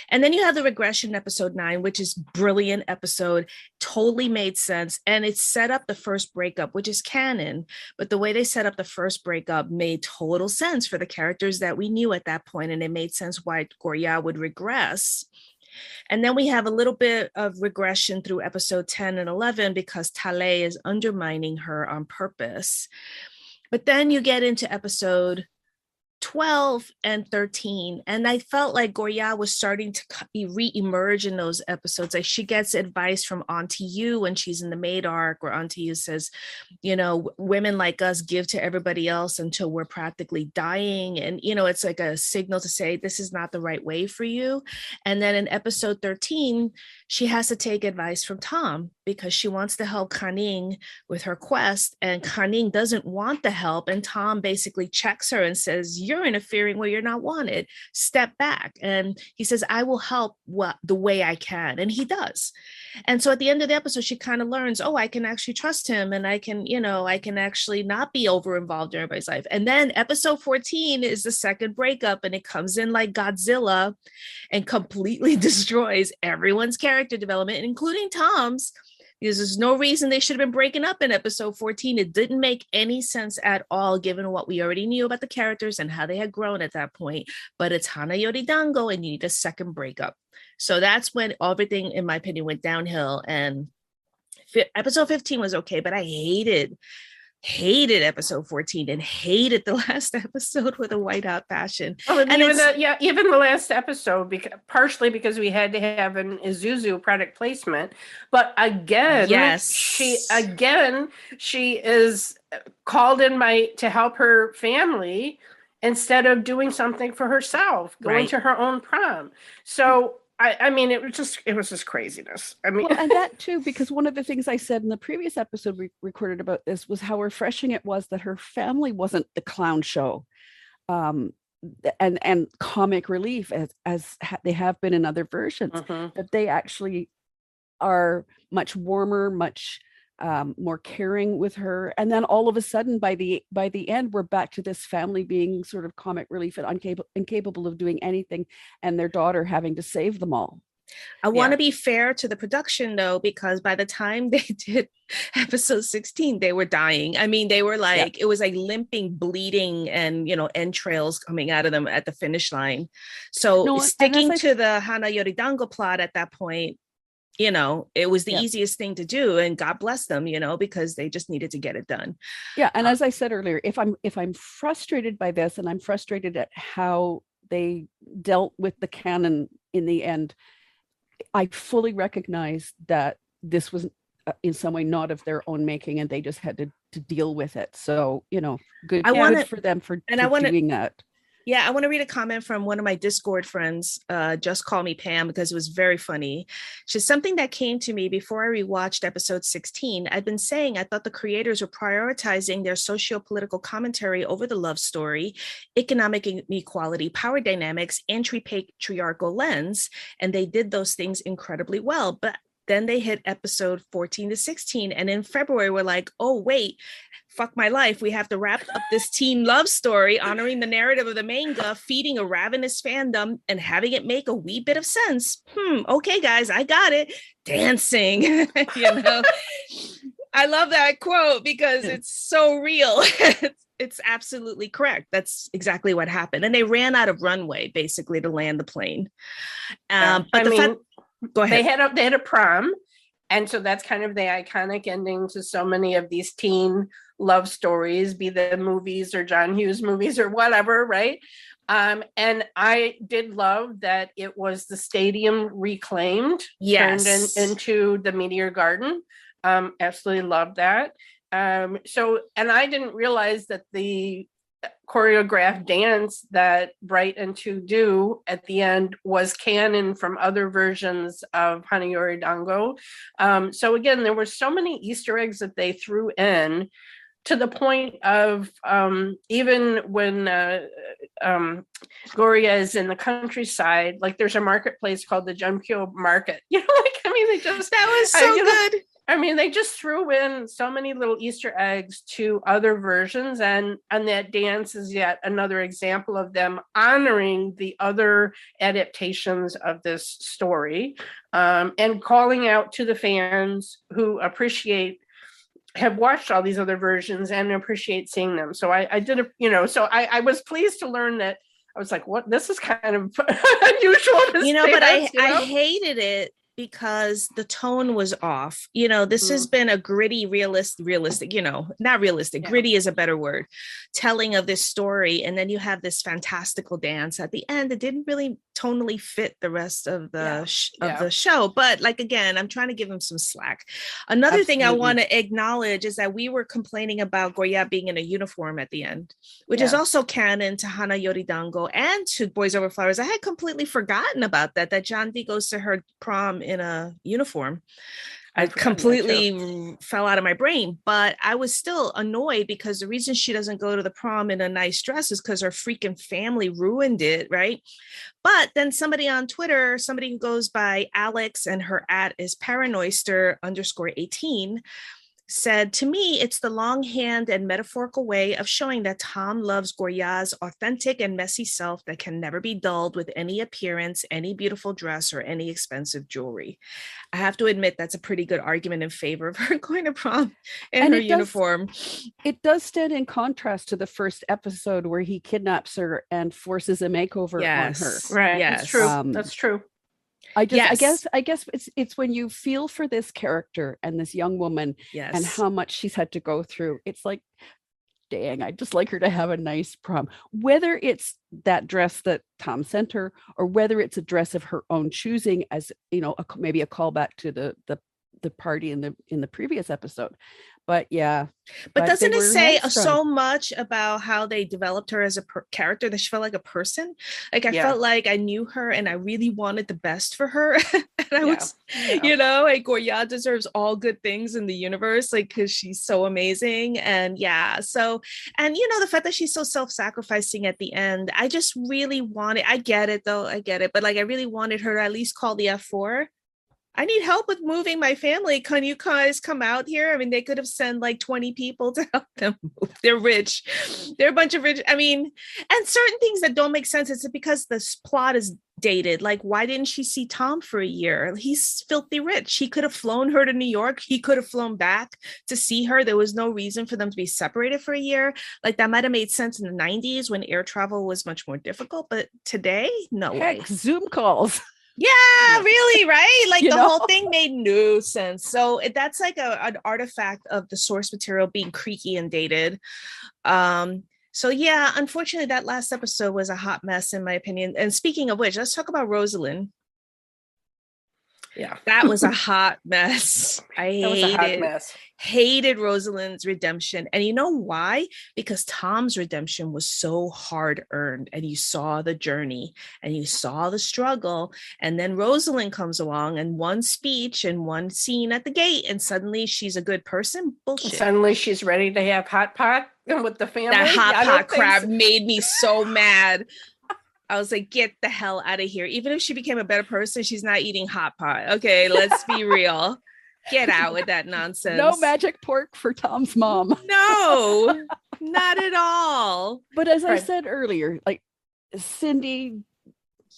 And then you have the regression episode 9, which is brilliant episode, totally made sense. And it set up the first breakup, which is canon. But the way they set up the first breakup made total sense for the characters that we knew at that point. And it made sense why Gorya would regress. And then we have a little bit of regression through episode 10 and 11, because Tale is undermining her on purpose. But then you get into episode 12 and 13, and I felt like Goya was starting to re-emerge in those episodes. Like she gets advice from Auntie Yu when she's in the maid arc, where Auntie Yu says, you know, women like us give to everybody else until we're practically dying, and you know, it's like a signal to say this is not the right way for you. And then in episode 13, she has to take advice from Tom because she wants to help Kaning with her quest, and Kaning doesn't want the help, and Tom basically checks her and says, you're interfering where you're not wanted, step back. And he says, I will help the way I can, and he does. And so at the end of the episode, she kind of learns, oh, I can actually trust him, and I can, you know, I can actually not be over involved in everybody's life. And then episode 14 is the second breakup, and it comes in like Godzilla and completely destroys everyone's character development, including Tom's, because there's no reason they should have been breaking up in episode 14. It didn't make any sense at all, given what we already knew about the characters and how they had grown at that point. But it's Hana Yori Dango, and you need a second breakup. So that's when everything, in my opinion, went downhill. And episode 15 was okay, but I hated episode 14 and hated the last episode with a white hot passion. Oh, and even the last episode, partially because we had to have an Isuzu product placement, but again, yes, she is called in to help her family instead of doing something for herself, going to her own prom. So I mean, it was just craziness. I mean, well, and that too, because one of the things I said in the previous episode we recorded about this was how refreshing it was that her family wasn't the clown show, and comic relief as they have been in other versions. That they actually are much warmer, much more caring with her. And then all of a sudden, by the end, we're back to this family being sort of comic relief and incapable of doing anything, and their daughter having to save them all. I want to be fair to the production, though, because by the time they did episode 16, they were dying. I mean, they were like, it was like limping, bleeding, and, you know, entrails coming out of them at the finish line. So sticking to the Hana Yori Dango plot at that point, you know, it was the easiest thing to do, and God bless them, you know, because they just needed to get it done. Yeah. And as I said earlier, if I'm frustrated by this, and I'm frustrated at how they dealt with the canon in the end, I fully recognize that this was in some way not of their own making, and they just had to deal with it. So, you know, good for them for doing that. Yeah, I want to read a comment from one of my Discord friends, Just Call Me Pam, because it was very funny. She's something that came to me before I rewatched episode 16. I've been saying I thought the creators were prioritizing their socio-political commentary over the love story, economic inequality, power dynamics, anti-patriarchal lens, and they did those things incredibly well. But then they hit episode 14 to 16, and in February, we're like, oh, wait, fuck my life. We have to wrap up this teen love story, honoring the narrative of the manga, feeding a ravenous fandom, and having it make a wee bit of sense. Okay, guys, I got it. Dancing, you know. I love that quote because it's so real. It's absolutely correct. That's exactly what happened. And they ran out of runway, basically, to land the plane. Go ahead. They had a prom, and so that's kind of the iconic ending to so many of these teen love stories, be the movies or John Hughes movies or whatever, right? And I did love that it was the stadium reclaimed, turned into the Meteor Garden. Absolutely loved that. So, and I didn't realize that the choreographed dance that Bright and Two do at the end was canon from other versions of Hana Yori Dango. So again, there were so many Easter eggs that they threw in, to the point of even when Goria is in the countryside, like there's a marketplace called the Junkyo Market. You know, like, I mean, that was so good. I mean, they just threw in so many little Easter eggs to other versions, and that dance is yet another example of them honoring the other adaptations of this story, and calling out to the fans who have watched all these other versions and appreciate seeing them. So I did, so I was pleased to learn that. I was like, what? This is kind of unusual. But I hated it because the tone was off. You know, this has been a gritty, realistic, you know, not realistic, gritty is a better word, telling of this story. And then you have this fantastical dance at the end that didn't really tonally fit the rest of the show. But like, again, I'm trying to give him some slack. Another thing I want to acknowledge is that we were complaining about Goya being in a uniform at the end, which is also canon to Hana Yori Dango and to Boys Over Flowers. I had completely forgotten about that John D goes to her prom in a uniform. I completely fell out of my brain, but I was still annoyed because the reason she doesn't go to the prom in a nice dress is because her freaking family ruined it, right? But then somebody on Twitter, somebody who goes by Alex and her @ is paranoister_18, said, to me, it's the longhand and metaphorical way of showing that Tom loves Goya's authentic and messy self that can never be dulled with any appearance, any beautiful dress, or any expensive jewelry. I have to admit that's a pretty good argument in favor of her going to prom in her uniform. It does stand in contrast to the first episode where he kidnaps her and forces a makeover on her. Right. Yes. That's true. That's true. I guess it's when you feel for this character and this young woman and how much she's had to go through. It's like, dang, I'd just like her to have a nice prom. Whether it's that dress that Tom sent her or whether it's a dress of her own choosing, as you know, maybe a callback to the party in the previous episode. But but doesn't it say so much about how they developed her as a character that she felt like a person? Like I felt like I knew her and I really wanted the best for her. And I was, you know, like Goya deserves all good things in the universe, like because she's so amazing. And so, and you know, the fact that she's so self-sacrificing at the end, I just really wanted, I get it, but like I really wanted her to at least call the F4. I need help with moving my family. Can you guys come out here? I mean, they could have sent like 20 people to help them move. They're rich. They're a bunch of rich. I mean, and certain things that don't make sense. It's because this plot is dated. Like, why didn't she see Tom for a year? He's filthy rich. He could have flown her to New York. He could have flown back to see her. There was no reason for them to be separated for a year. Like that might have made sense in the 90s when air travel was much more difficult. But today, no way. Zoom calls. Yeah, really, right? Like the whole thing made no sense. So that's like an artifact of the source material being creaky and dated. So yeah, unfortunately, that last episode was a hot mess, in my opinion. And speaking of which, let's talk about Rosalind. Yeah, that was a hot mess. Hated Rosalind's redemption. And you know why? Because Tom's redemption was so hard earned, and you saw the journey and you saw the struggle. And then Rosalind comes along and one speech and one scene at the gate, and suddenly she's a good person. Bullshit. Suddenly she's ready to have hot pot with the family. That hot pot crap made me so mad. I was like, get the hell out of here. Even if she became a better person, she's not eating hot pot. Okay, let's be real. Get out with that nonsense. No magic pork for Tom's mom. No, not at all. But as I said earlier, like Cindy,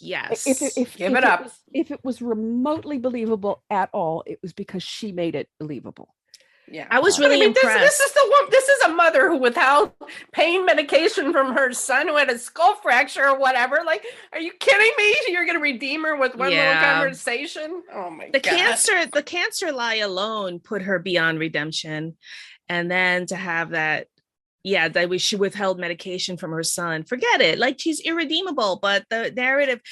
yes, if it was remotely believable at all, it was because she made it believable. Yeah, I was really impressed. This is a mother who withheld pain medication from her son who had a skull fracture or whatever. Like, are you kidding me? You're going to redeem her with one little conversation? Oh my God. The cancer lie alone put her beyond redemption, and then to have that. Yeah, that she withheld medication from her son. Forget it. Like, she's irredeemable. But the narrative.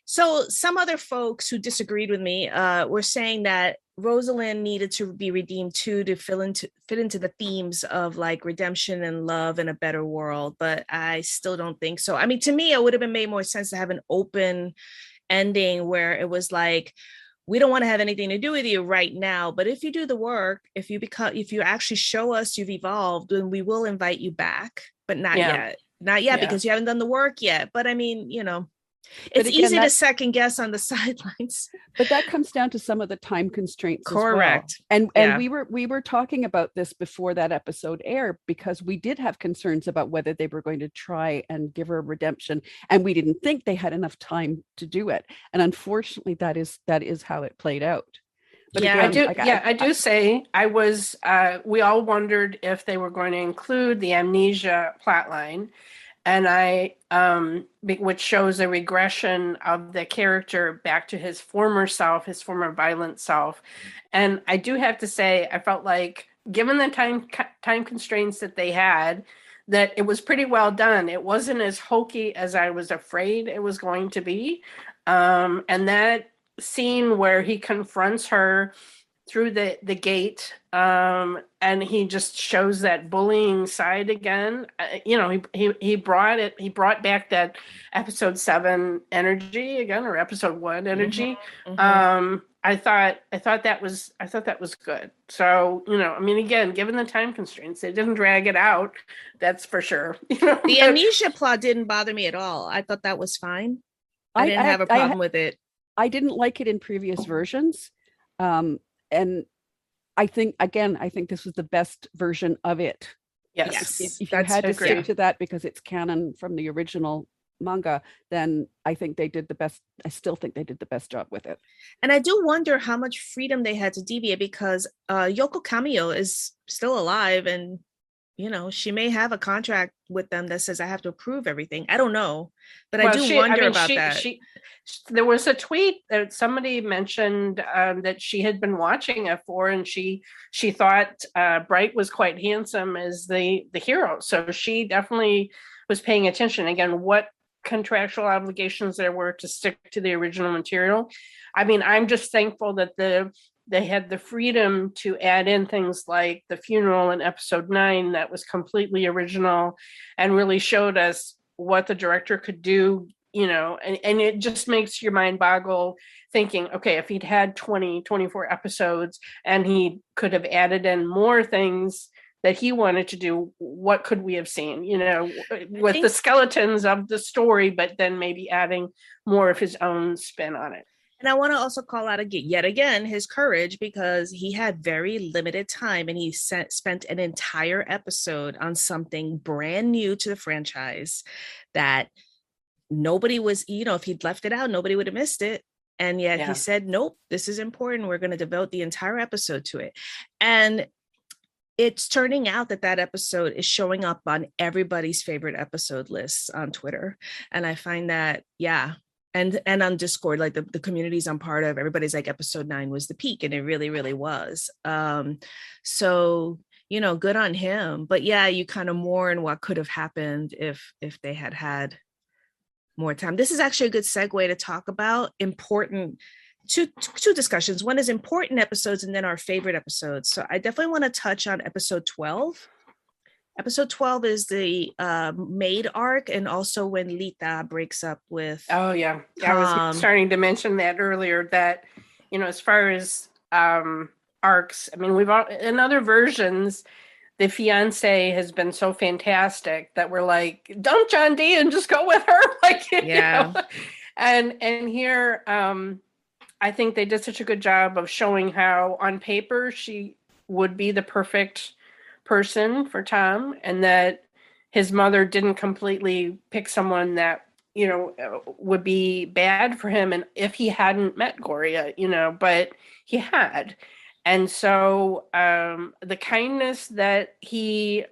So some other folks who disagreed with me were saying that Rosalind needed to be redeemed too to fit into the themes of like redemption and love and a better world. But I still don't think so. I mean, to me, it would have been made more sense to have an open ending where it was like, we don't want to have anything to do with you right now, but if you do the work, if you actually show us you've evolved, then we will invite you back. But not yet because you haven't done the work yet. But I mean, you know. It's easy to second guess on the sidelines. But that comes down to some of the time constraints. Correct. As well. And we were talking about this before that episode aired, because we did have concerns about whether they were going to try and give her redemption, and we didn't think they had enough time to do it. And unfortunately, that is how it played out. But I do say I was we all wondered if they were going to include the amnesia plotline. and which shows a regression of the character back to his former self, his former violent self. And I do have to say, I felt like, given the time constraints that they had, that it was pretty well done. It wasn't as hokey as I was afraid it was going to be. And that scene where he confronts her through the gate, and he just shows that bullying side again. He brought back that episode 7 energy again, or episode 1 energy. I thought that was good. So, I mean, again, given the time constraints, they didn't drag it out, that's for sure. The amnesia plot didn't bother me at all. I thought that was fine. I didn't have a problem with it. I didn't like it in previous versions. And I think this was the best version of it. Yes. If you had to stick to that because it's canon from the original manga, then I think they did the best. I still think they did the best job with it. And I do wonder how much freedom they had to deviate, because Yoko Kamio is still alive, and she may have a contract with them that says I have to approve everything. I don't know, but I do wonder about that. There was a tweet that somebody mentioned that she had been watching F4, and she thought Bright was quite handsome as the hero. So she definitely was paying attention. Again, what contractual obligations there were to stick to the original material. I mean, I'm just thankful that they had the freedom to add in things like the funeral in episode 9 that was completely original and really showed us what the director could do, and it just makes your mind boggle thinking, okay, if he'd had 24 episodes and he could have added in more things that he wanted to do, what could we have seen, with the skeletons of the story, but then maybe adding more of his own spin on it. And I want to also call out yet again his courage, because he had very limited time and he spent an entire episode on something brand new to the franchise that nobody was, if he'd left it out, nobody would have missed it. And yet he said, nope, this is important. We're going to devote the entire episode to it. And it's turning out that episode is showing up on everybody's favorite episode lists on Twitter. And I find that, and on Discord, like the communities I'm part of, everybody's like, episode 9 was the peak, and it really, really was. So, good on him. But you kind of mourn what could have happened if they had more time. This is actually a good segue to talk about important two discussions. One is important episodes, and then our favorite episodes. So I definitely want to touch on episode 12. Episode 12 is the maid arc, and also when Lita breaks up with I was starting to mention that earlier, that as far as arcs, I mean, in other versions, the fiance has been so fantastic that we're like, dump John D and just go with her. And here I think they did such a good job of showing how on paper she would be the perfect person for Tom, and that his mother didn't completely pick someone that would be bad for him, and if he hadn't met Gloria, but he had. And so the kindness that he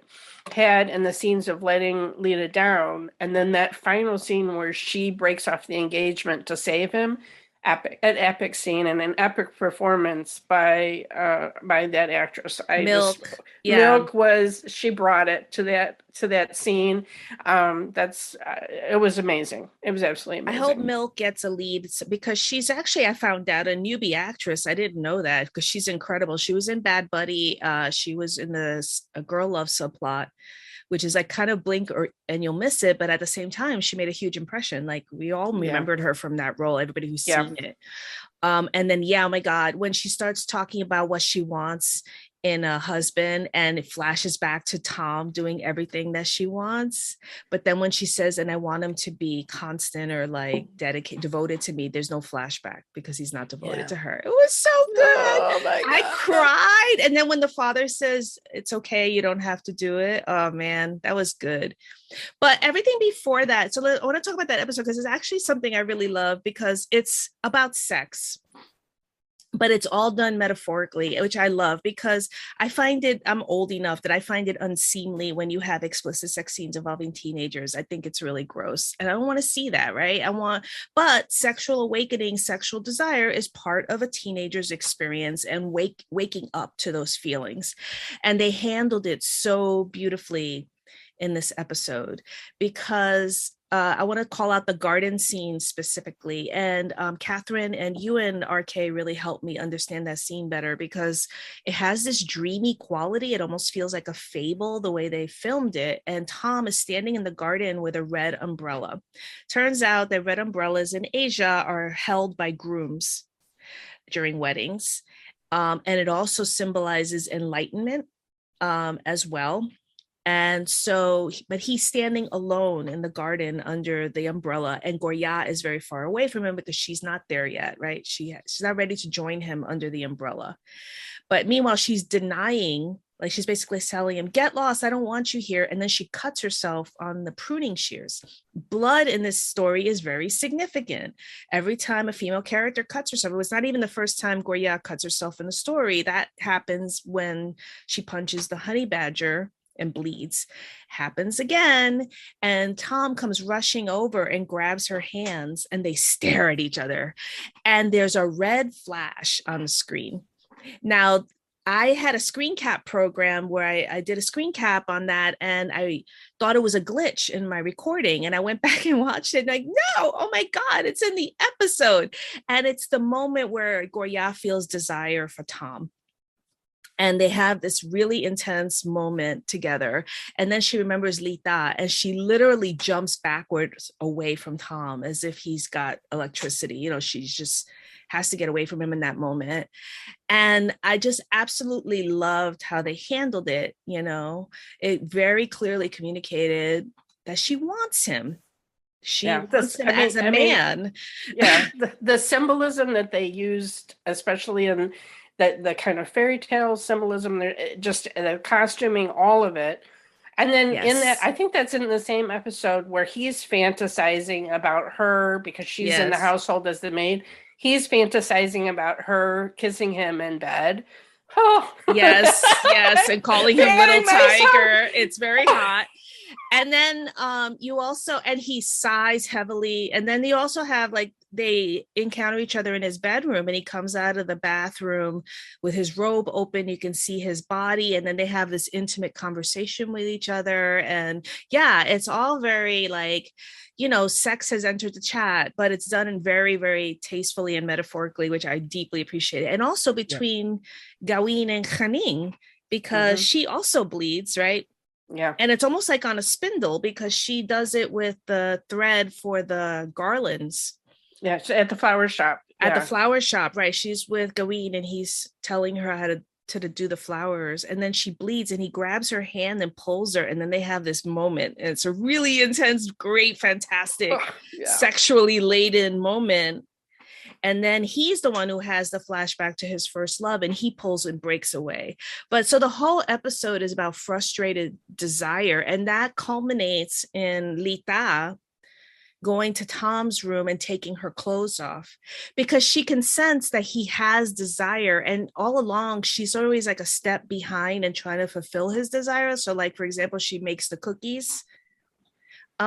had in the scenes of letting Lita down, and then that final scene where she breaks off the engagement to save him, an epic scene and an epic performance by that actress. Milk was, she brought it to that scene. It was amazing. It was absolutely amazing. I hope Milk gets a lead, because she's actually, I found out, a newbie actress. I didn't know that, because she's incredible. She was in Bad Buddy. She was in A Girl Love subplot, which is like kind of blink and you'll miss it, but at the same time, she made a huge impression. Like, we all remembered her from that role, everybody who's seen it. And then, oh my God, when she starts talking about what she wants in a husband, and it flashes back to Tom doing everything that she wants. But then when she says, and I want him to be constant or like devoted to me, there's no flashback, because he's not devoted to her. It was so good. Oh my God. I cried. And then when the father says, it's okay, you don't have to do it. Oh man, that was good. But everything before that. So I want to talk about that episode, because it's actually something I really love, because it's about sex. but it's all done metaphorically, which I love, because I'm old enough that I find it unseemly when you have explicit sex scenes involving teenagers. I think it's really gross. And I don't want to see that, right? But sexual awakening, sexual desire is part of a teenager's experience and waking up to those feelings. And they handled it so beautifully in this episode, because I want to call out the garden scene specifically. And Katherine and you and RK really helped me understand that scene better, because it has this dreamy quality. It almost feels like a fable the way they filmed it. And Tom is standing in the garden with a red umbrella. Turns out that red umbrellas in Asia are held by grooms during weddings. And it also symbolizes enlightenment as well. And so, but he's standing alone in the garden under the umbrella, and Gorya is very far away from him because she's not there yet, right? She's not ready to join him under the umbrella. But meanwhile, she's denying, like she's basically telling him, get lost, I don't want you here. And then she cuts herself on the pruning shears. Blood in this story is very significant. Every time a female character cuts herself, it was not even the first time Gorya cuts herself in the story. That happens when she punches the honey badger and bleeds. Happens again, and Tom comes rushing over and grabs her hands, and they stare at each other, and there's a red flash on the screen. Now, I had a screen cap program where I did a screen cap on that, and I thought it was a glitch in my recording, and I went back and watched it, and like, no, oh my God, it's in the episode. And it's the moment where Gorya feels desire for Tom. And they have this really intense moment together. And then she remembers Lita, and she literally jumps backwards away from Tom as if he's got electricity. You know, she just has to get away from him in that moment. And I just absolutely loved how they handled it. You know, it very clearly communicated that she wants him. She wants him as a man. Yeah, the symbolism that they used, especially in the kind of fairy tale symbolism, just the costuming, all of it. And then in that, I think that's in the same episode where he's fantasizing about her because she's in the household as the maid. He's fantasizing about her kissing him in bed. Oh, yes, and calling him little tiger. It's very hot. And then you also, and he sighs heavily. And then you also have, like, they encounter each other in his bedroom, and he comes out of the bathroom with his robe open. You can see his body. And then they have this intimate conversation with each other. And yeah, it's all very, like, you know, sex has entered the chat, but it's done in very, very tastefully and metaphorically, which I deeply appreciate. And also between Gawin and Khaning, because she also bleeds, right? Yeah. And it's almost like on a spindle, because she does it with the thread for the garlands. Yeah, at the flower shop. At the flower shop, right? She's with Gawin, and he's telling her how to do the flowers. And then she bleeds, and he grabs her hand and pulls her. And then they have this moment. And it's a really intense, great, fantastic, sexually laden moment. And then he's the one who has the flashback to his first love, and he pulls and breaks away. But so the whole episode is about frustrated desire, and that culminates in Lita going to Tom's room and taking her clothes off, because she can sense that he has desire. And all along, she's always like a step behind and trying to fulfill his desire. So, like, for example, she makes the cookies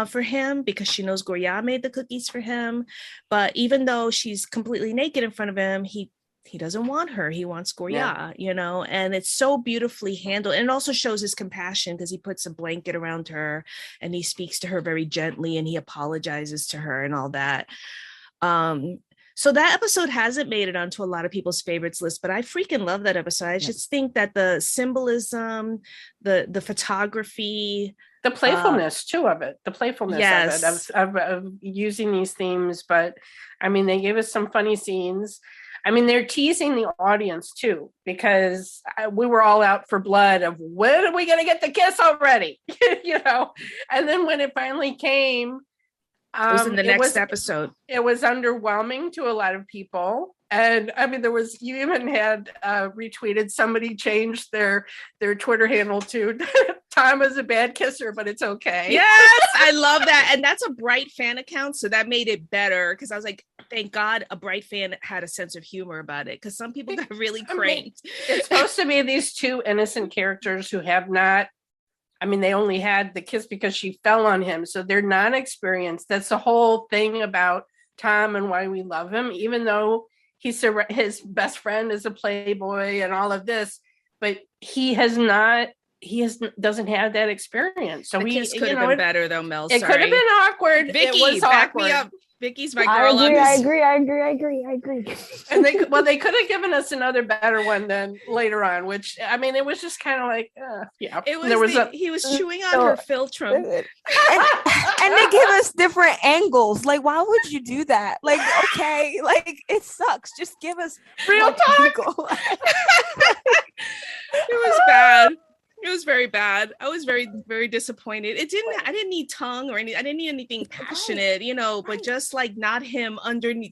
for him because she knows Gorya made the cookies for him. But even though she's completely naked in front of him, he doesn't want her. He wants Gorya, you know, and it's so beautifully handled. And it also shows his compassion, because he puts a blanket around her and he speaks to her very gently, and he apologizes to her and all that. So that episode hasn't made it onto a lot of people's favorites list, but I freaking love that episode. I just think that the symbolism, the photography, the playfulness too of it, of it, of using these themes. But I mean, they gave us some funny scenes. I mean, they're teasing the audience too, because we were all out for blood of when are we going to get the kiss already? You know, and then when it finally came, it was in the next episode. It was underwhelming to a lot of people. And I mean, you even had retweeted, somebody changed their Twitter handle to Tom is a bad kisser, but it's okay. Yes, I love that. And that's a Bright fan account. So that made it better because I was like, thank God a Bright fan had a sense of humor about it because some people got really cranked. It's supposed to be these two innocent characters who have not, I mean, they only had the kiss because she fell on him. So they're not experienced. That's the whole thing about Tom and why we love him, even though his best friend is a playboy and all of this, but doesn't have that experience. So The we kiss could have been better though, Mel. It could have been awkward. Vickey, it was back awkward. me up. Vickey's my girl. I agree. And they could have given us another better one than later on, which I mean, it was just kind of like, yeah. It was he was chewing on her philtrum, and they give us different angles. Like, why would you do that? Like, okay, like it sucks. Just give us real talk. It was bad. It was very bad. I was very, very disappointed. I didn't need tongue or anything. I didn't need anything passionate, but just like not him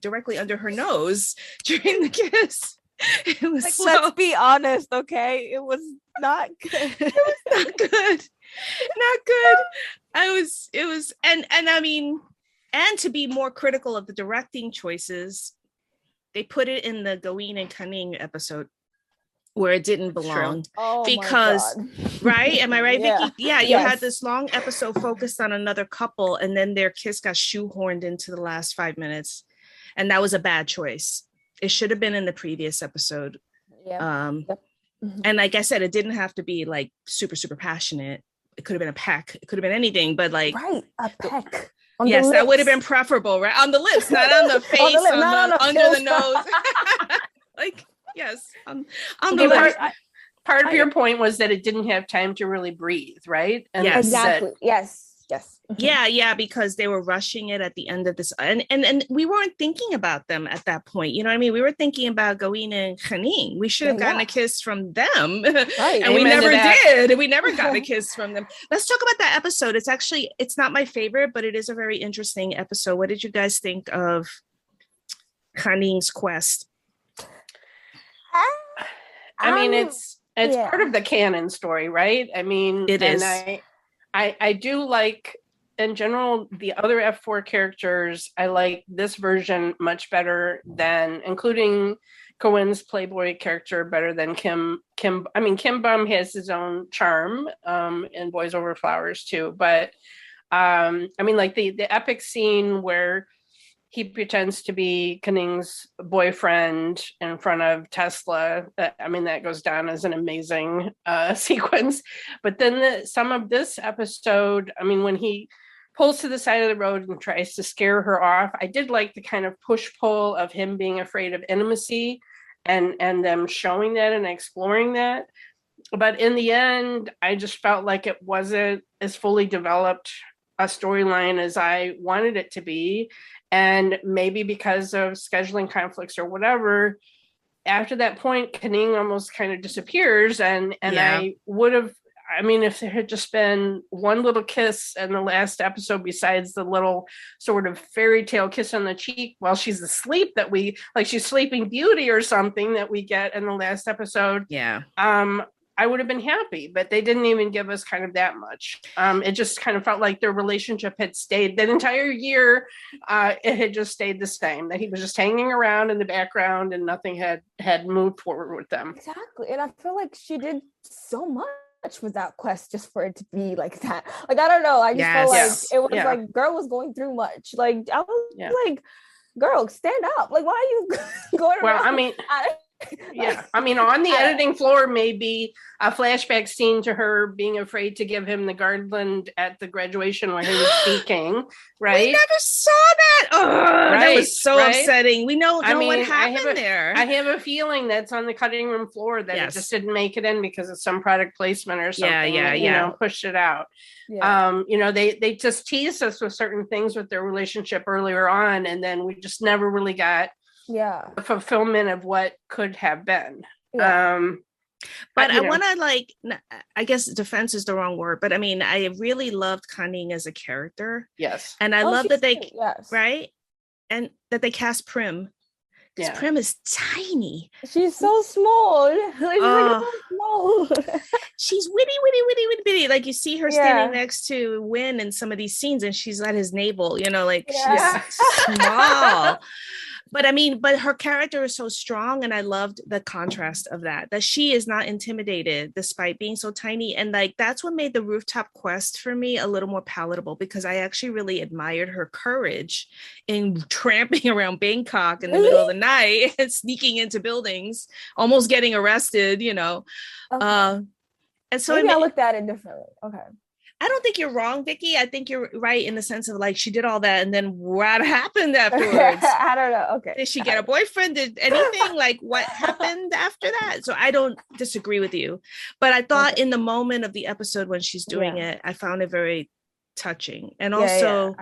directly under her nose during the kiss. It was like, let's be honest, okay? It was not good. It was not good. Not good. And I mean, and to be more critical of the directing choices, they put it in the Gawin and Kaning episode where it didn't belong. Oh, because right? Am I right, Yeah. Vickey? Yeah, you had this long episode focused on another couple, and then their kiss got shoehorned into the last 5 minutes. And that was a bad choice. It should have been in the previous episode. Yeah. And like I said, it didn't have to be like super, super passionate. It could have been a peck. It could have been anything, but like a peck. Yes, that would have been preferable, right? On the lips, not on the face, under the nose. Like, yes, on the lips. Part of your point was that it didn't have time to really breathe, right? And yes, exactly. Yes. Yeah, because they were rushing it at the end of this, and we weren't thinking about them at that point. You know what I mean? We were thinking about Gawin and Kaning. We should have gotten a kiss from them, right? And we never did. We never got a kiss from them. Let's talk about that episode. It's not my favorite, but it is a very interesting episode. What did you guys think of Kaning's quest? I mean, it's part of the canon story, right? I mean, it is. I do like, in general, the other F4 characters. I like this version much better than, including Cohen's Playboy character, better than Kim. I mean, Kim Bum has his own charm in Boys Over Flowers too. But I mean, like the epic scene where he pretends to be Kaning's boyfriend in front of Tesla. I mean, that goes down as an amazing sequence. But then some of this episode, I mean, when he pulls to the side of the road and tries to scare her off, I did like the kind of push-pull of him being afraid of intimacy and them showing that and exploring that. But in the end, I just felt like it wasn't as fully developed a storyline as I wanted it to be. And maybe because of scheduling conflicts or whatever, after that point, Kaning almost kind of disappears. And I would have, I mean, if there had just been one little kiss in the last episode, besides the little sort of fairy tale kiss on the cheek while she's asleep, that we, like she's Sleeping Beauty or something that we get in the last episode. Yeah. I would have been happy, but they didn't even give us kind of that much. It just kind of felt like their relationship had stayed that entire year. It had just stayed the same, that he was just hanging around in the background and nothing had moved forward with them. Exactly. And I feel like she did so much with that quest just for it to be like that. Like, I don't know. I just felt like it was like girl was going through much. Like, I was like, girl, stand up. Like, why are you going around? Well, I mean, yeah, I mean, on the editing floor, maybe a flashback scene to her being afraid to give him the garland at the graduation when he was speaking, right? We never saw that. That was so upsetting. We know what happened there. I have a feeling that's on the cutting room floor that it just didn't make it in because of some product placement or something. You know, pushed it out. Yeah. You know, they just teased us with certain things with their relationship earlier on, and then we just never really got the fulfillment of what could have been. But I want to I guess defense is the wrong word, but I mean, I really loved Kaning as a character. Yes. And I love that they right? And that they cast Prim. Because Prim is tiny. She's so small. She's like so small. She's witty. Like you see her standing next to Win in some of these scenes, and she's at his navel, like she's small. But I mean, her character is so strong, and I loved the contrast of that she is not intimidated despite being so tiny. And like, that's what made the rooftop quest for me a little more palatable, because I actually really admired her courage in tramping around Bangkok in the middle of the night and sneaking into buildings, almost getting arrested, Okay. And so maybe I looked at it differently. Okay. I don't think you're wrong, Vickey. I think you're right in the sense of like, she did all that, and then what happened afterwards? I don't know. Okay. Did she get a boyfriend? Did anything? Like, what happened after that? So I don't disagree with you, but I thought in the moment of the episode when she's doing it, I found it very touching. And also,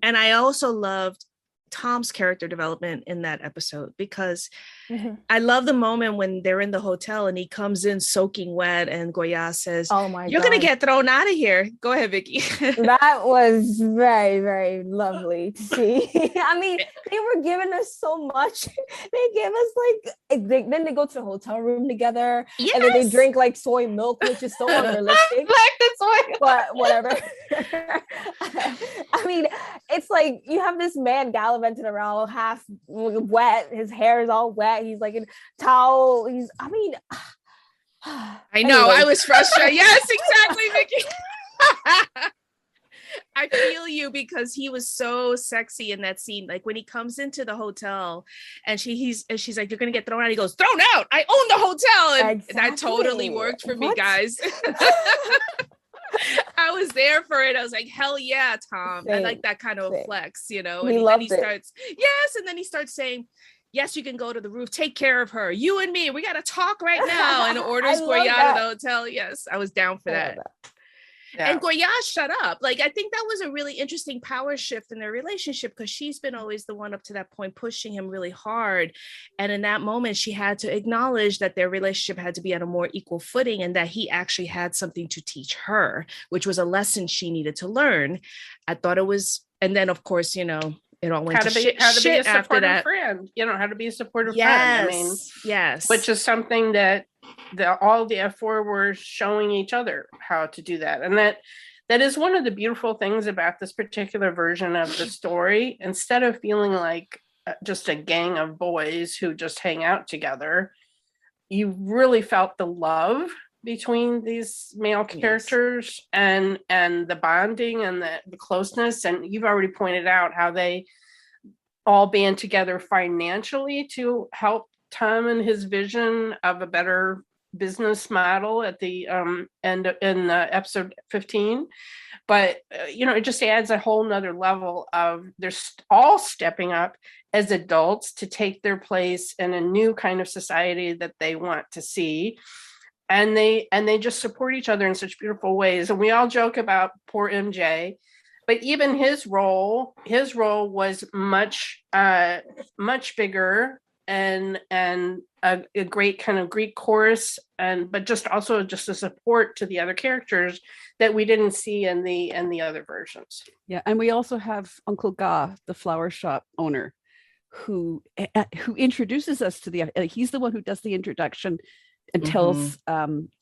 and I also loved Tom's character development in that episode, because I love the moment when they're in the hotel and he comes in soaking wet and Goya says, "Oh my God, you're gonna get thrown out of here." Go ahead, Vickey. That was very, very lovely to see. I mean, they were giving us so much. They gave us then they go to the hotel room together, and then they drink like soy milk, which is so unrealistic. But whatever. I mean, it's like you have this man gallivanting around half wet, his hair is all wet, he's like in towel, I know, I was frustrated. Yes, exactly, Vickey. I feel you, because he was so sexy in that scene. Like when he comes into the hotel and she's like, "You're gonna get thrown out." He goes, "Thrown out? I own the hotel." And that totally worked for me, guys. I was there for it. I was like, hell yeah, Tom. I like that kind of flex, And then he starts, and then he starts saying, "Yes, you can go to the roof. Take care of her. You and me. We got to talk right now." And orders Goya to the hotel. Yes, I was down for that. Yeah. And Goya shut up. Like, I think that was a really interesting power shift in their relationship, because she's been always the one up to that point pushing him really hard. And in that moment, she had to acknowledge that their relationship had to be on a more equal footing, and that he actually had something to teach her, which was a lesson she needed to learn. I thought it was, and then of course, it all went to shit how to be a after supportive that. friend. How to be a supportive friend. I mean, yes, which is something that all the F4 were showing each other how to do that, and that is one of the beautiful things about this particular version of the story. Instead of feeling like just a gang of boys who just hang out together, you really felt the love between these male characters, and the bonding and the closeness. And you've already pointed out how they all band together financially to help Tom and his vision of a better business model at the end in episode 15. But it just adds a whole nother level of they're all stepping up as adults to take their place in a new kind of society that they want to see. And they just support each other in such beautiful ways. And we all joke about poor MJ, but even his role was much bigger, and a great kind of Greek chorus, but just also just a support to the other characters that we didn't see in the other versions. Yeah, and we also have Uncle Ga, the flower shop owner, who introduces us to he's the one who does the introduction and tells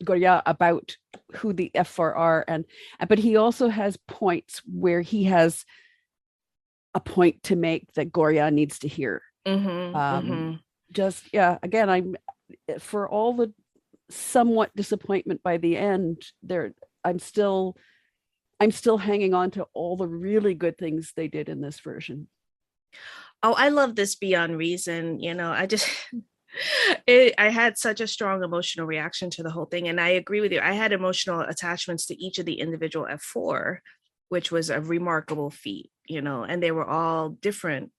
Goya about who the F4 are, but he also has points where he has a point to make that Goya needs to hear. Again, I'm for all the somewhat disappointment by the end there, I'm still hanging on to all the really good things they did in this version. Oh, I love this beyond reason. I had such a strong emotional reaction to the whole thing. And I agree with you. I had emotional attachments to each of the individual F4, which was a remarkable feat, and they were all different,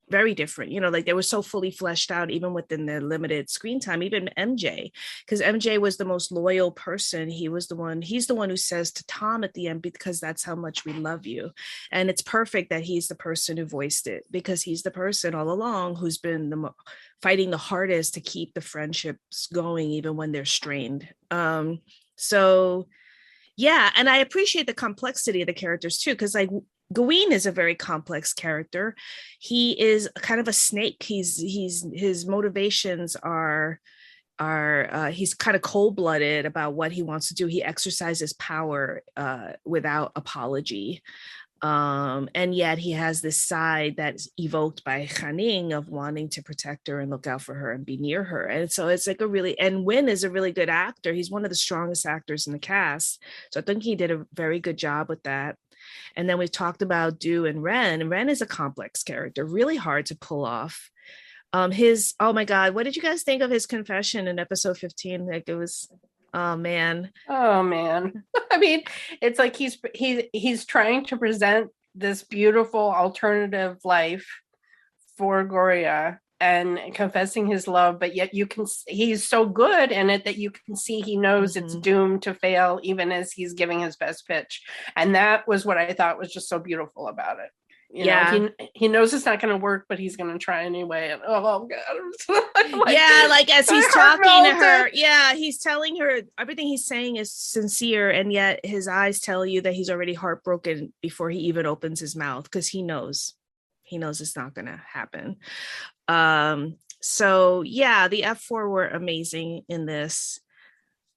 very different, like they were so fully fleshed out, even within their limited screen time. Even MJ, because MJ was the most loyal person. He's the one who says to Tom at the end, "Because that's how much we love you." And it's perfect that he's the person who voiced it, because he's the person all along who's been fighting the hardest to keep the friendships going, even when they're strained. So yeah, and I appreciate the complexity of the characters too, because like Gawain is a very complex character. He is kind of a snake. His motivations are he's kind of cold-blooded about what he wants to do. He exercises power without apology. And yet he has this side that's evoked by Khaning of wanting to protect her and look out for her and be near her. And so it's like and Win is a really good actor. He's one of the strongest actors in the cast. So I think he did a very good job with that. And then we've talked about Du and Ren. And Ren is a complex character, really hard to pull off. Oh my God, what did you guys think of his confession in episode 15? Like it was, oh man. I mean, it's like he's trying to present this beautiful alternative life for Gloria and confessing his love, but yet he's so good in it that you can see he knows it's doomed to fail even as he's giving his best pitch. And that was what I thought was just so beautiful about it. You know, he knows it's not going to work, but he's going to try anyway. And oh God, like as he's talking to her, he's telling her everything he's saying is sincere, and yet his eyes tell you that he's already heartbroken before he even opens his mouth, because he knows it's not going to happen. So yeah, the F4 were amazing in this.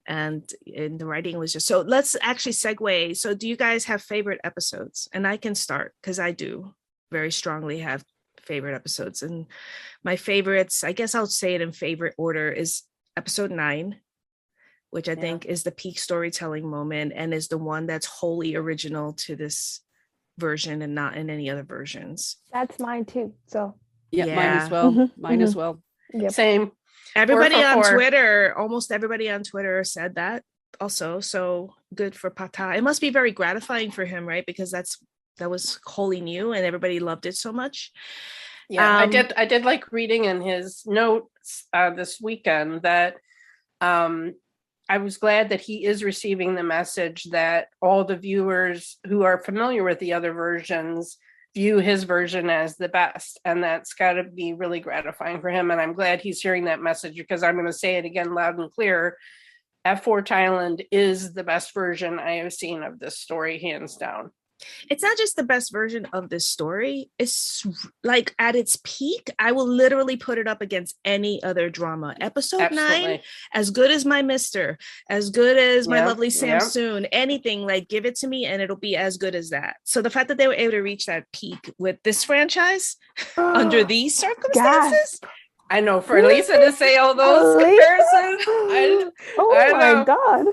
And the writing was just so. Let's actually segue. So do you guys have favorite episodes? And I can start because I do very strongly have favorite episodes. And my favorites, I guess I'll say it in favorite order, is episode 9, which I think is the peak storytelling moment and is the one that's wholly original to this version and not in any other versions. That's mine too. So mine as well. Mine as well. Yep. Same. Everybody on Twitter, almost everybody on Twitter said that also. So good for Pata. It must be very gratifying for him, right? Because that was wholly new and everybody loved it so much. Yeah, I did like reading in his notes this weekend that I was glad that he is receiving the message that all the viewers who are familiar with the other versions view his version as the best, and that's got to be really gratifying for him. And I'm glad he's hearing that message, because I'm going to say it again loud and clear: F4 Thailand is the best version I have seen of this story, hands down. It's not just the best version of this story. It's like at its peak, I will literally put it up against any other drama. Episode 9, as good as My Mister, as good as My Lovely Samsoon, anything, like give it to me and it'll be as good as that. So the fact that they were able to reach that peak with this franchise under these circumstances. I know, for Alisa to say all those comparisons. My God.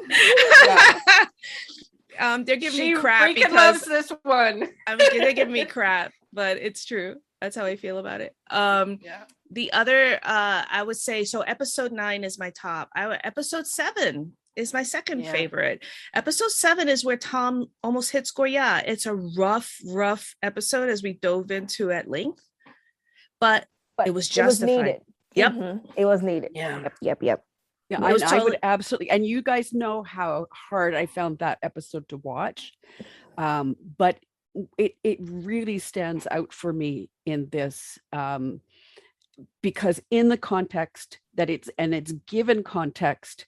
They're giving me crap. She freaking loves this one. They're giving me crap, but it's true. That's how I feel about it. The other, I would say, so episode 9 is my top. Episode 7 is my second favorite. Episode 7 is where Tom almost hits Goya. It's a rough episode, as we dove into at length, but it was justified. It was needed. Yep. It was needed. Yeah. Yep. Yeah, I would absolutely, and you guys know how hard I found that episode to watch, but it really stands out for me in this, because in the context that it's given context,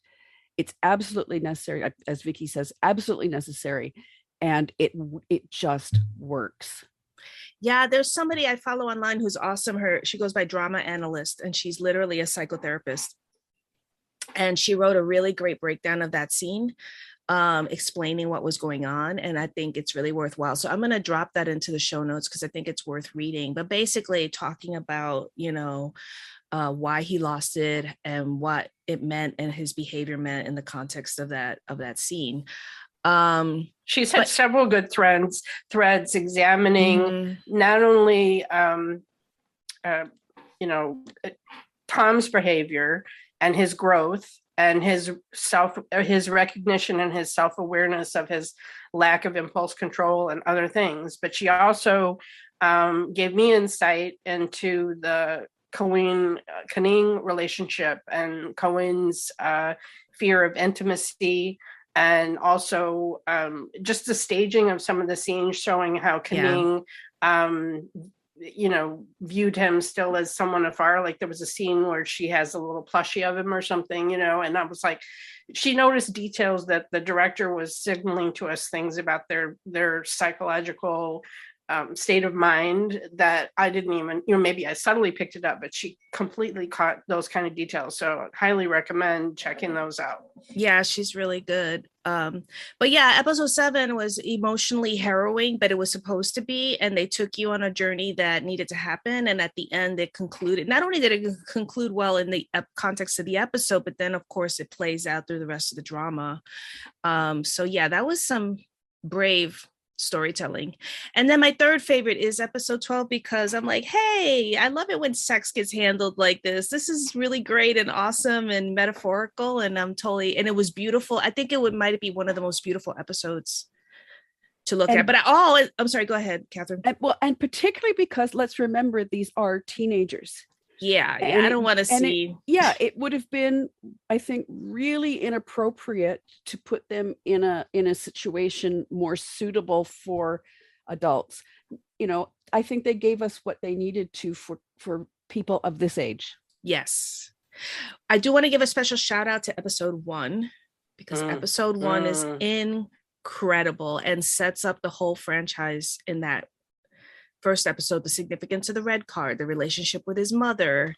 it's absolutely necessary, as Vickey says, absolutely necessary, and it just works. Yeah, there's somebody I follow online who's awesome. She goes by Drama Analyst, and she's literally a psychotherapist. And she wrote a really great breakdown of that scene, explaining what was going on. And I think it's really worthwhile. So I'm going to drop that into the show notes because I think it's worth reading. But basically talking about, why he lost it and what it meant and his behavior meant in the context of that scene. She's had several good threads examining not only, Tom's behavior and his growth and his recognition and his self-awareness of his lack of impulse control and other things. But she also gave me insight into the Khaning relationship and Cohen's fear of intimacy, and also just the staging of some of the scenes showing how Khaning viewed him still as someone afar. Like there was a scene where she has a little plushie of him or something, and I was like, she noticed details that the director was signaling to us, things about their psychological state of mind that I didn't even, maybe I subtly picked it up, but she completely caught those kind of details. So highly recommend checking those out. Yeah, she's really good. But yeah, episode 7 was emotionally harrowing, but it was supposed to be, and they took you on a journey that needed to happen. And at the end, it concluded. Not only did it conclude well in the context of the episode, but then of course it plays out through the rest of the drama. So yeah, that was some brave storytelling. And then my third favorite is episode 12, because I'm like, hey, I love it when sex gets handled like this. This is really great and awesome and metaphorical, and and it was beautiful. I think it might be one of the most beautiful episodes to look at. But I'm sorry, go ahead, Katherine. And particularly because let's remember, these are teenagers. Yeah, I don't want to see. It would have been, I think, really inappropriate to put them in a situation more suitable for adults. I think they gave us what they needed to for people of this age. Yes. I do want to give a special shout out to episode 1, because episode 1 is incredible and sets up the whole franchise in that first episode. The significance of the red card, the relationship with his mother,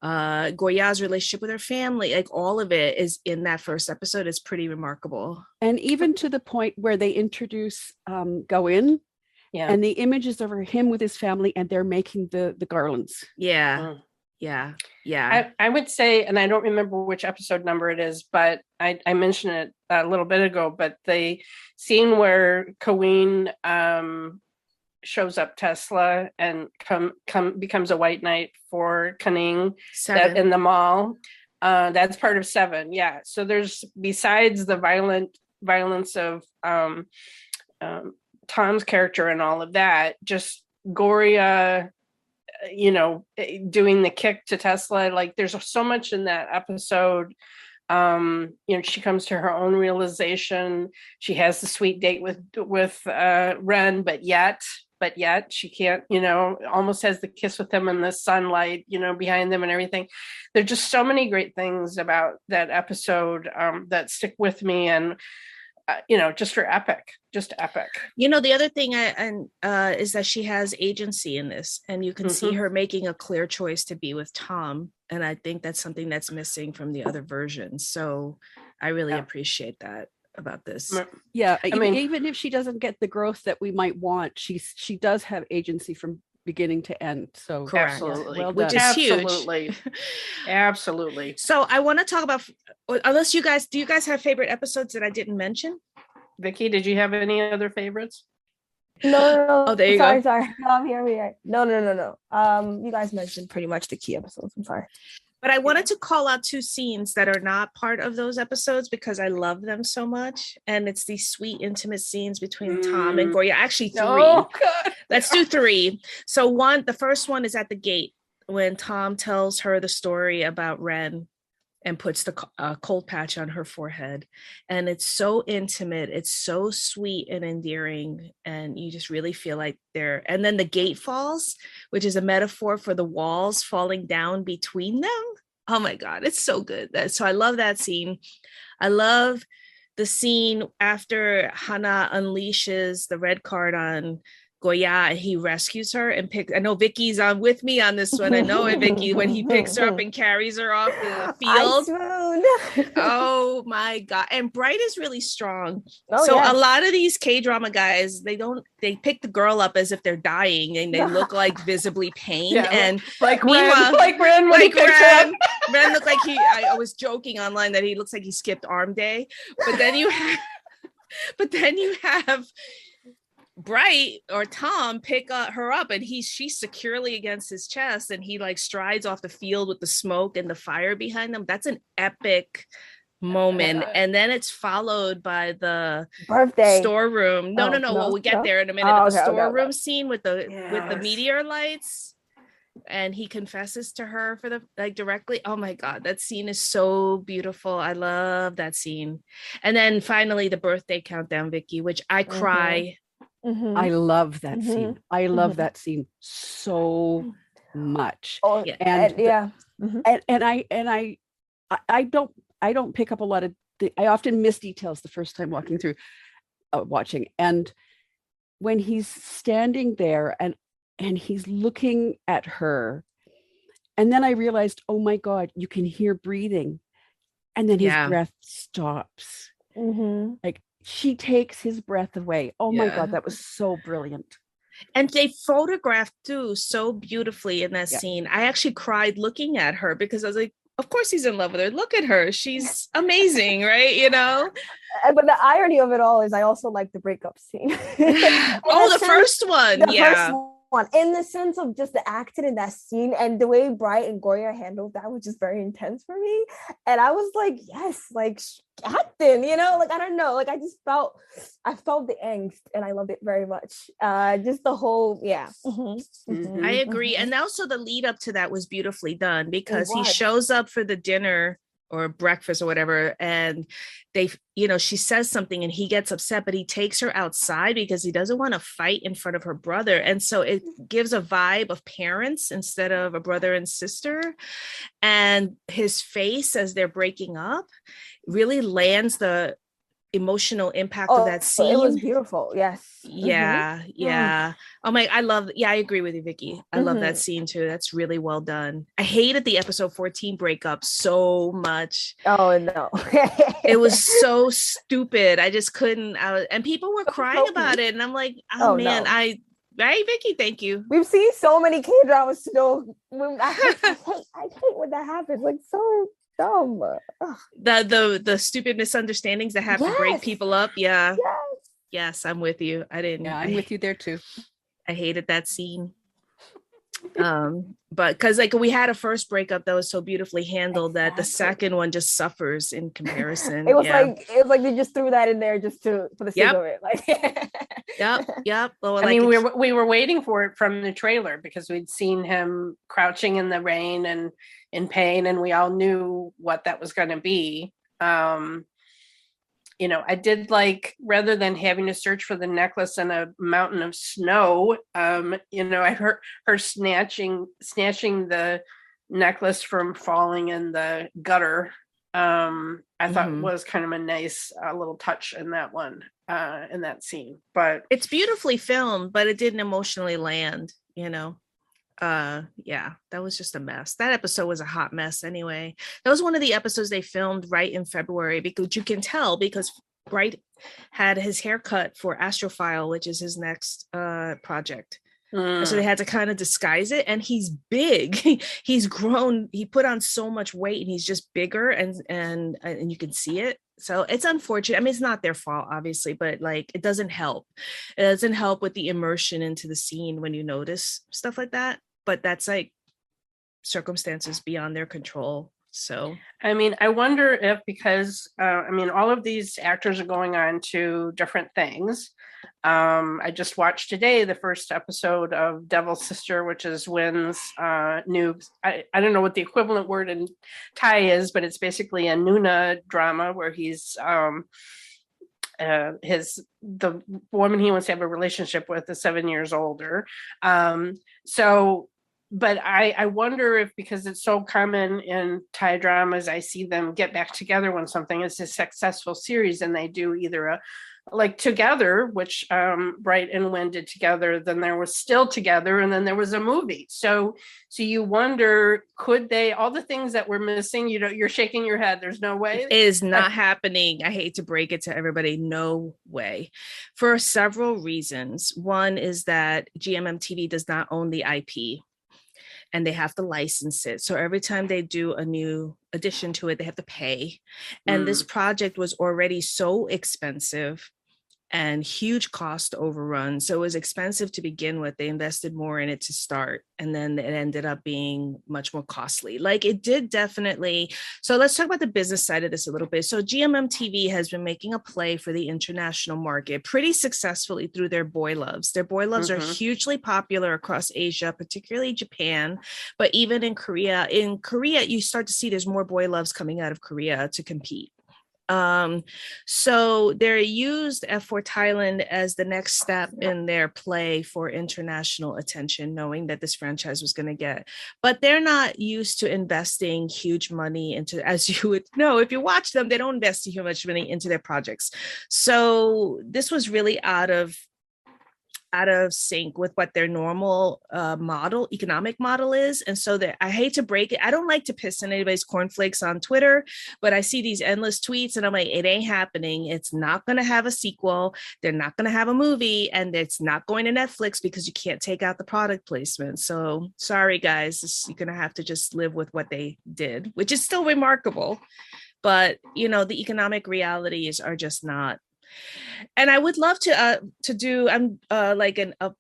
Goya's relationship with her family, like all of it is in that first episode. Is pretty remarkable. And even to the point where they introduce Go-In, and the images of him with his family, and they're making the garlands. Yeah. I would say, and I don't remember which episode number it is, but I mentioned it a little bit ago, but the scene where Kaween shows up Tesla and becomes a white knight for Kaning in the mall. That's part of 7. Yeah. So there's, besides the violence of Tom's character and all of that, just Goria, doing the kick to Tesla. Like, there's so much in that episode. She comes to her own realization. She has the sweet date with Ren, but yet she can't, almost has the kiss with him in the sunlight, behind them and everything. There's just so many great things about that episode that stick with me, and just epic. The other thing is that she has agency in this, and you can see her making a clear choice to be with Tom. And I think that's something that's missing from the other versions. So I really appreciate that about this. Yeah. I mean, even if she doesn't get the growth that we might want, she does have agency from beginning to end. So absolutely, well, which is absolutely huge. Absolutely. So I want to talk about, unless do you guys have favorite episodes that I didn't mention? Vicky, did you have any other favorites? No. Oh, there you go. Sorry. No, I'm here. No. You guys mentioned pretty much the key episodes. I'm sorry. But I wanted to call out 2 scenes that are not part of those episodes because I love them so much. And it's these sweet, intimate scenes between Tom and Goya. Actually, 3. Oh, God. Let's do 3. So the first one is at the gate when Tom tells her the story about Ren and puts the cold patch on her forehead. And it's so intimate. It's so sweet and endearing. And you just really feel like they're, and then the gate falls, which is a metaphor for the walls falling down between them. Oh my God, it's so good. So I love that scene. I love the scene after Hana unleashes the red card on Goya and he rescues her and I know Vickey's on with me on this one. I know it, Vickey, when he picks her up and carries her off the field. Oh my God. And Bright is really strong. A lot of these K-drama guys, they pick the girl up as if they're dying and they look like visibly pained. And like Ren when he picks her up. Ren looked like I was joking online that he looks like he skipped arm day. But then you have Bright or Tom pick her up and she's securely against his chest and he like strides off the field with the smoke and the fire behind them. That's an epic moment. And then it's followed by the birthday storeroom. No. Well, we get there in a minute. The storeroom scene with the meteor lights. And he confesses to her for directly. Oh my God, that scene is so beautiful. I love that scene. And then finally the birthday countdown, Vickey, which I cry. I love that scene. I love that scene so much. I don't pick up a lot of I often miss details the first time watching, and when he's standing there and he's looking at her, and then I realized, oh my God, you can hear breathing, and then his breath stops. Mm-hmm. Like she takes his breath away. Oh my God, that was so brilliant. And they photographed too so beautifully in that scene. I actually cried looking at her because I was like, of course he's in love with her. Look at her. She's amazing, right? You know? But the irony of it all is I also like the breakup scene. The first one. First one. In the sense of just the acting in that scene and the way Bright and Goya handled that was just very intense for me. And I was like, yes, like acting, you know, like I don't know, like I felt the angst and I loved it very much. Just the whole, I agree. And also the lead up to that was beautifully done because he shows up for the dinner or breakfast or whatever, and they, you know, she says something and he gets upset, but he takes her outside because he doesn't want to fight in front of her brother. And so it gives a vibe of parents instead of a brother and sister. And his face as they're breaking up really lands the emotional impact of that scene. It was beautiful. Yes. Yeah. Oh my, I agree with you, Vicky. I love that scene too. That's really well done. I hated the episode 14 breakup so much. Oh no. It was so stupid. I just couldn't. And people were crying about it. And I'm like, oh man, no. Right, Vicky, thank you. We've seen so many K-dramas still. I hate when that happens. Like so dumb. The stupid misunderstandings that have to break people up. Yes, I'm with you. I'm with you there too. I hated that scene. But because like we had a first breakup that was so beautifully handled that the second one just suffers in comparison. It was like they just threw that in there just for the sake of it. Like Yep. Well, I mean, we were waiting for it from the trailer because we'd seen him crouching in the rain and in pain, and we all knew what that was going to be. You know, I did like, rather than having to search for the necklace in a mountain of snow, you know, I heard her snatching the necklace from falling in the gutter. I thought was kind of a nice little touch in that one, in that scene. But it's beautifully filmed, but it didn't emotionally land, you know. That was just a mess. That episode was a hot mess anyway. That was one of the episodes they filmed right in February because you can tell because Bright had his hair cut for Astrophile, which is his next project. So they had to kind of disguise it, and he's big. He's grown. He put on so much weight, and he's just bigger, and you can see it. So it's unfortunate. I mean, it's not their fault, obviously, but like it doesn't help. It doesn't help with the immersion into the scene when you notice stuff like that. But that's like circumstances beyond their control. So I mean, I wonder if because I mean, all of these actors are going on to different things. I just watched today the first episode of Devil's Sister, which is Wynn's new, I don't know what the equivalent word in Thai is, but it's basically a Nuna drama where he's the woman he wants to have a relationship with is 7 years older. But I wonder if, because it's so common in Thai dramas, I see them get back together when something is a successful series and they do either like Together, which Bright and Wynn did together, then there was Still Together, and then there was a movie. So you wonder, could they, all the things that we're missing, you know, you're shaking your head, there's no way. It is not happening. I hate to break it to everybody. No way. For several reasons. One is that GMMTV does not own the IP. And they have to license it. So every time they do a new addition to it, they have to pay. And this project was already so expensive and huge cost overrun. So it was expensive to begin with. They invested more in it to start. And then it ended up being much more costly. Like it did definitely. So let's talk about the business side of this a little bit. So GMMTV has been making a play for the international market pretty successfully through their boy loves. Their boy loves are hugely popular across Asia, particularly Japan, but even in Korea. In Korea, you start to see there's more boy loves coming out of Korea to compete. So they used F4 Thailand as the next step in their play for international attention, knowing that this franchise was going to get, but they're not used to investing huge money into, as you would know, if you watch them, they don't invest huge much money into their projects. So this was really out of out of sync with what their normal economic model is. And so that I hate to break it. I don't like to piss in anybody's cornflakes on Twitter, but I see these endless tweets and I'm like, it ain't happening. It's not going to have a sequel. They're not going to have a movie, and it's not going to Netflix because you can't take out the product placement. So sorry, guys, you're going to have to just live with what they did, which is still remarkable. But, the economic realities are just not. And I would love to do like a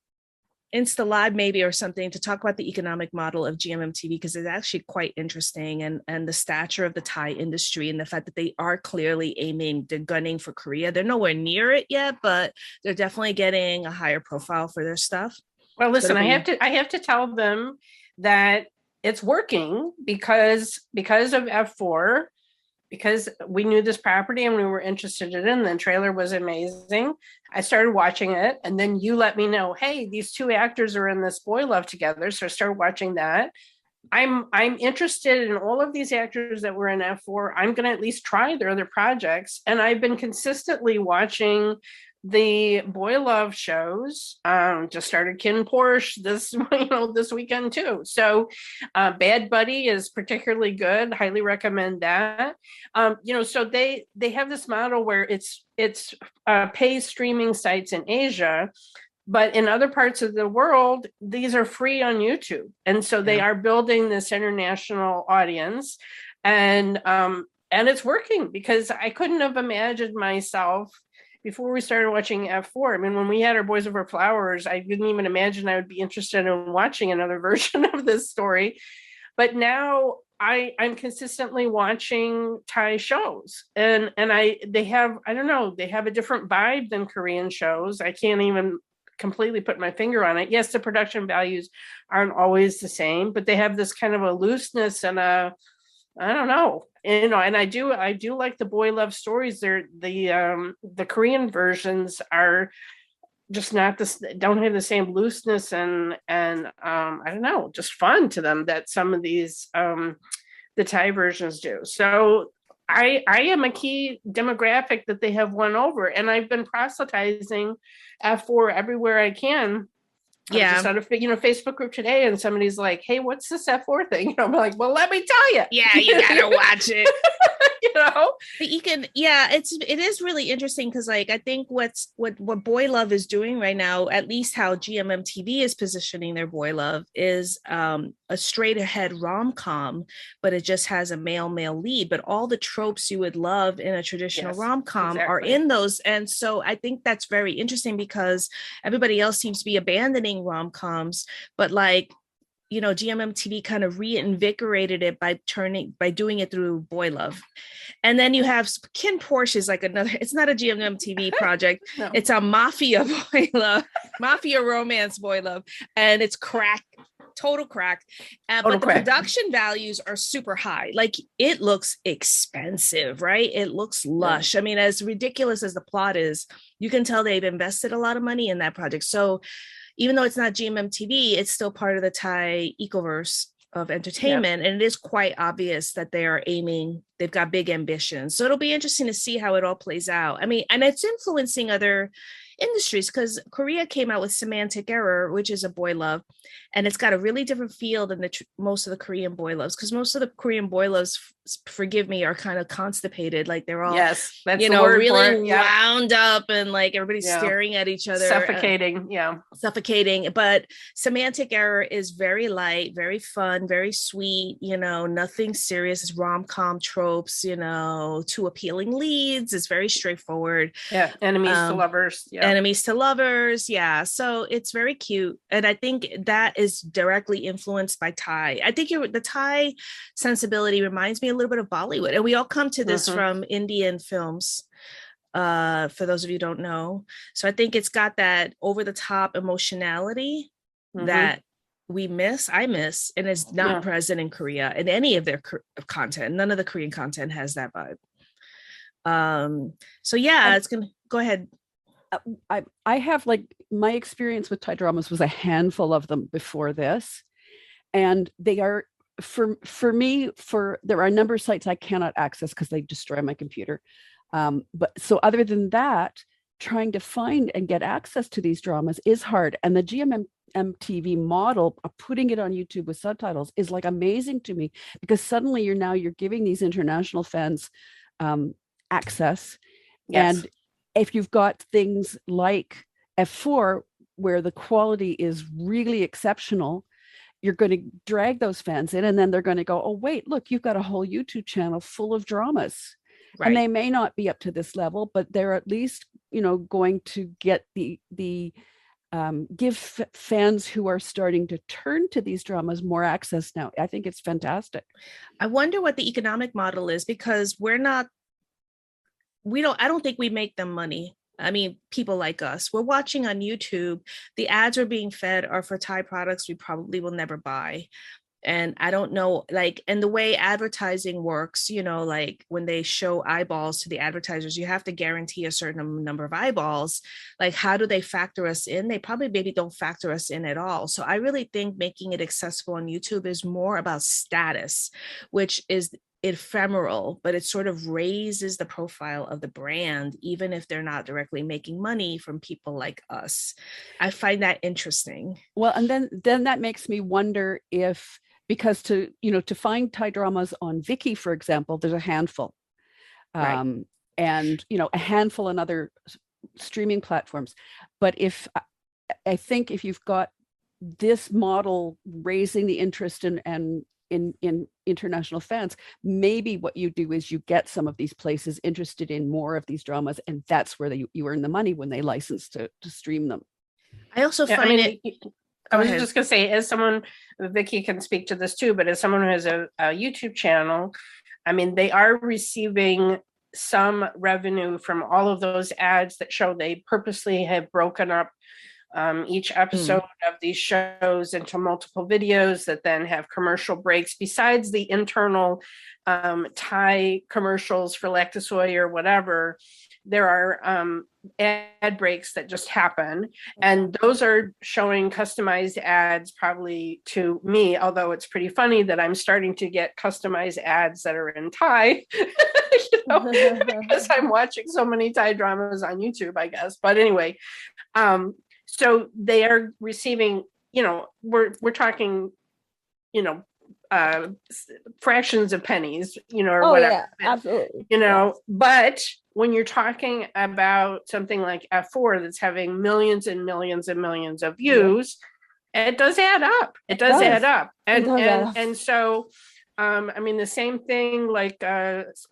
Insta Live maybe or something to talk about the economic model of GMMTV, because it's actually quite interesting, and the stature of the Thai industry and the fact that they are clearly they're gunning for Korea. They're nowhere near it yet, but they're definitely getting a higher profile for their stuff. Well, listen, I have to tell them that it's working because of F4. Because we knew this property and we were interested in it, and the trailer was amazing. I started watching it, and then you let me know, hey, these two actors are in this boy love together. So I started watching that. I'm interested in all of these actors that were in F4. I'm going to at least try their other projects. And I've been consistently watching the boy love shows. Just started Kin Porsche this weekend too. So Bad Buddy is particularly good. Highly recommend that. So they have this model where it's pay streaming sites in Asia, but in other parts of the world, these are free on YouTube. And so they are building this international audience, and it's working, because I couldn't have imagined myself before we started watching F4. I mean, when we had our Boys Over Flowers, I didn't even imagine I would be interested in watching another version of this story. But now I'm consistently watching Thai shows, and they have a different vibe than Korean shows. I can't even completely put my finger on it. Yes, the production values aren't always the same, but they have this kind of a looseness and I don't know. And I do like the boy love stories. They're the Korean versions are just don't have the same looseness and I don't know, just fun to them that some of these the Thai versions do. So I am a key demographic that they have won over, and I've been proselytizing F4 everywhere I can. Yeah, just on a Facebook group today, and somebody's like, "Hey, what's this F4 thing?" I'm like, "Well, let me tell you." Yeah, you gotta watch it. It is really interesting, because like I think what boy love is doing right now, at least how GMMTV is positioning their boy love, is a straight ahead rom-com, but it just has a male lead, but all the tropes you would love in a traditional rom-com are in those. And so I think that's very interesting, because everybody else seems to be abandoning rom-coms, but like, GMMTV kind of reinvigorated it by doing it through boy love. And then you have Kin Porsche is like another, it's not a GMMTV project. No. It's a mafia boy love, mafia romance boy love. And it's total crack. But the production values are super high. Like, it looks expensive, right? It looks lush. I mean, as ridiculous as the plot is, you can tell they've invested a lot of money in that project. So even though it's not GMMTV, it's still part of the Thai ecoverse of entertainment. And it is quite obvious that they've got big ambitions. So it'll be interesting to see how it all plays out. I mean, and it's influencing other industries, because Korea came out with Semantic Error, which is a boy love, and it's got a really different feel than most of the Korean boy loves, because most of the Korean boy loves, forgive me, are kind of constipated. Like, they're all really wound up, and like everybody's staring at each other, suffocating. But Semantic Error is very light, very fun, very sweet, nothing serious. It's rom-com tropes, two appealing leads. It's very straightforward. Enemies to lovers. Enemies to lovers. So it's very cute, and I think that is directly influenced by Thai. I think the Thai sensibility reminds me a little bit of Bollywood, and we all come to this from Indian films, for those of you who don't know. So I think it's got that over the top emotionality that I miss, and it's not present in Korea in any of their content. None of the Korean content has that vibe. It's gonna go ahead. I have, like, my experience with Thai dramas was a handful of them before this, and they are for me, there are a number of sites I cannot access because they destroy my computer. But so other than that, trying to find and get access to these dramas is hard. And the GMMTV model of putting it on YouTube with subtitles is like amazing to me, because suddenly you're giving these international fans access. Yes. And if you've got things like F4, where the quality is really exceptional, you're going to drag those fans in, and then they're going to go, oh, wait, look, you've got a whole YouTube channel full of dramas. Right. And they may not be up to this level, but they're at least, going to get give fans who are starting to turn to these dramas more access now. I think it's fantastic. I wonder what the economic model is, because I don't think we make them money. I mean, people like us, we're watching on YouTube. The ads we're being fed are for Thai products we probably will never buy. And I don't know, and the way advertising works, like when they show eyeballs to the advertisers, you have to guarantee a certain number of eyeballs. Like, how do they factor us in? They probably maybe don't factor us in at all. So I really think making it accessible on YouTube is more about status, which is ephemeral, but it sort of raises the profile of the brand, even if they're not directly making money from people like us. I find that interesting. Well, and then that makes me wonder if, because to find Thai dramas on Vickey, for example, there's a handful, Right. and a handful on other streaming platforms. But I think if you've got this model raising the interest in international fans, maybe what you do is you get some of these places interested in more of these dramas, and that's where you earn the money when they license to stream them. I also find I was just going to say, as someone, Vickey can speak to this too, but as someone who has a YouTube channel, I mean, they are receiving some revenue from all of those ads that show they purposely have broken up each episode of these shows into multiple videos that then have commercial breaks. Besides the internal Thai commercials for Lactosoy or whatever, there are ad breaks that just happen, and those are showing customized ads probably to me, although it's pretty funny that I'm starting to get customized ads that are in Thai because I'm watching so many Thai dramas on YouTube, I guess. But anyway, so they are receiving, we're talking, fractions of pennies, or whatever. Yeah, absolutely. But when you're talking about something like F4 that's having millions and millions and millions of views, it does add up. It does add up. And so I mean, the same thing, like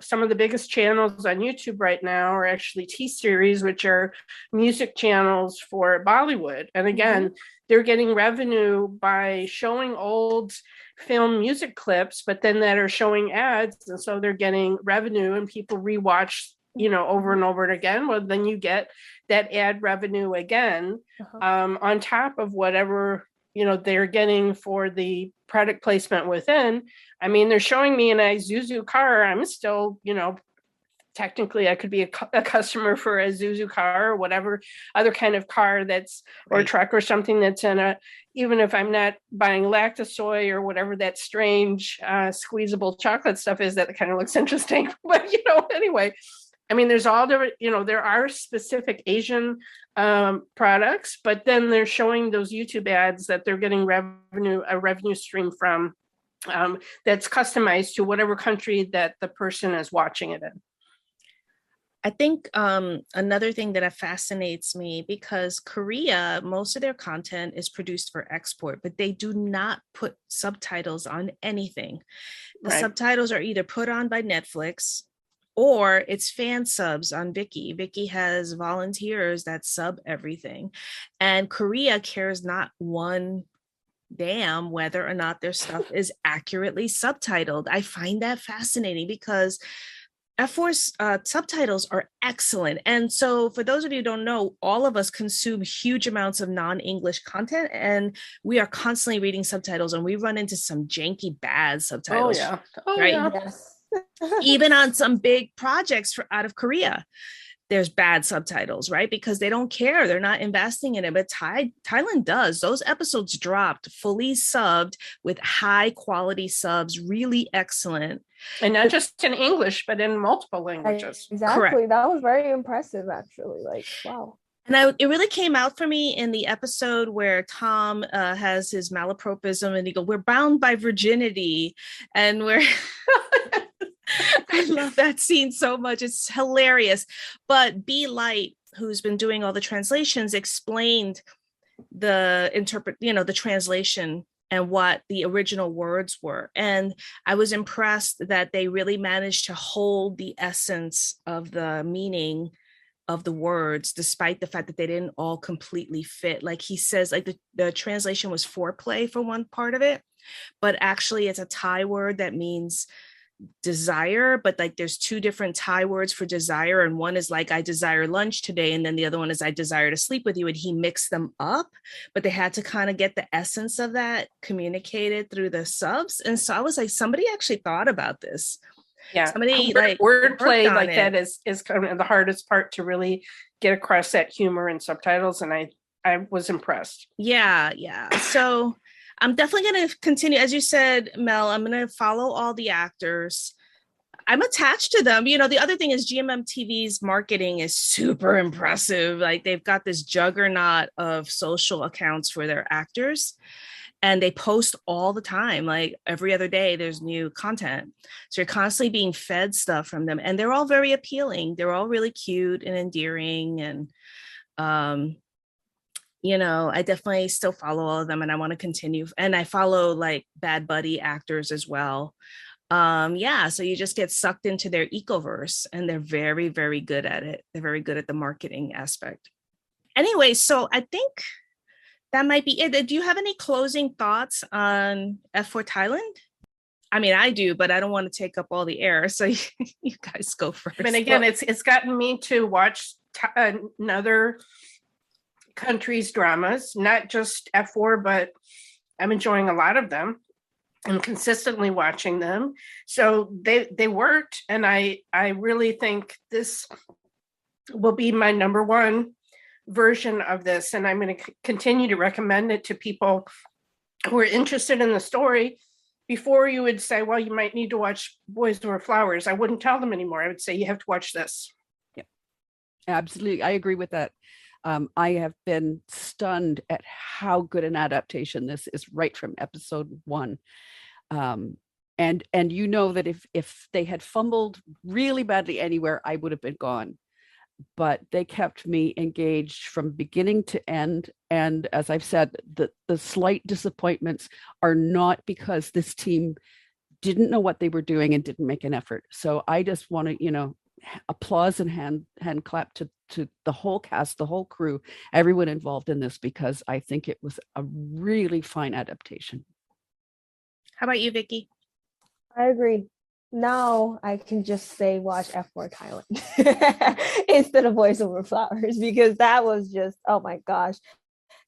some of the biggest channels on YouTube right now are actually T-Series, which are music channels for Bollywood. And again, they're getting revenue by showing old film music clips, but then that are showing ads. And so they're getting revenue, and people rewatch, over and over again. Well, then you get that ad revenue again on top of whatever they're getting for the product placement within. I mean, they're showing me an Isuzu car. I'm still, technically I could be a customer for a Isuzu car or whatever other kind of car that's, or truck or something that's even if I'm not buying Lactosoy or whatever that strange squeezable chocolate stuff is that kind of looks interesting. But, anyway, I mean, there's all different, there are specific Asian products, but then they're showing those YouTube ads that they're getting a revenue stream from that's customized to whatever country that the person is watching it in. I think another thing that fascinates me, because Korea, most of their content is produced for export, but they do not put subtitles on anything. The subtitles are either put on by Netflix, or it's fan subs on Vickey. Vickey has volunteers that sub everything. And Korea cares not one damn whether or not their stuff is accurately subtitled. I find that fascinating, because F4's subtitles are excellent. And so for those of you who don't know, all of us consume huge amounts of non-English content, and we are constantly reading subtitles, and we run into some janky bad subtitles. Right? Yeah. Yes. Even on some big projects out of Korea, there's bad subtitles, right? Because they don't care. They're not investing in it. But Thailand does. Those episodes dropped fully subbed with high quality subs, really excellent. And not just in English, but in multiple languages. Exactly. Correct. That was very impressive, actually. Like, wow. And it really came out for me in the episode where Tom has his malapropism and he goes, "We're bound by virginity." And I love that scene so much. It's hilarious. But B. Light, who's been doing all the translations, explained the translation and what the original words were. And I was impressed that they really managed to hold the essence of the meaning of the words, despite the fact that they didn't all completely fit. Like he says, like the translation was foreplay for one part of it, but actually it's a Thai word that means desire, but like there's two different Thai words for desire, and one is like I desire lunch today, and then the other one is I desire to sleep with you, and he mixed them up, but they had to kind of get the essence of that communicated through the subs. And so I was like, somebody actually thought about this. Yeah, somebody wordplay like that is kind of the hardest part to really get across that humor in subtitles, and I was impressed. Yeah. So I'm definitely going to continue, as you said, Mel. I'm going to follow all the actors. I'm attached to them. The other thing is GMM TV's marketing is super impressive. Like they've got this juggernaut of social accounts for their actors. And they post all the time, like every other day, there's new content. So you're constantly being fed stuff from them. And they're all very appealing. They're all really cute and endearing. And, I definitely still follow all of them and I want to continue. And I follow like Bad Buddy actors as well. So you just get sucked into their ecoverse and they're very, very good at it. They're very good at the marketing aspect. Anyway, so I think that might be it. Do you have any closing thoughts on F4 Thailand? I mean, I do, but I don't want to take up all the air. So you guys go first. And again, it's gotten me to watch another country's dramas, not just F4, but I'm enjoying a lot of them. I'm consistently watching them. So they worked. And I really think this will be my number one version of this, and I'm going to continue to recommend it to people who are interested in the story. Before you would say, well, you might need to watch Boys Over Flowers, I wouldn't tell them anymore. I would say you have to watch this. Yeah, absolutely. I agree with that. I have been stunned at how good an adaptation this is right from episode 1. And that if they had fumbled really badly anywhere, I would have been gone. But they kept me engaged from beginning to end. And as I've said, the slight disappointments are not because this team didn't know what they were doing and didn't make an effort. So I just want to, applause and hand clap to the whole cast, the whole crew, everyone involved in this, because I think it was a really fine adaptation. How about you, Vickey? I agree. Now I can just say watch F4 Thailand instead of Voice Over Flowers, because that was just, oh my gosh.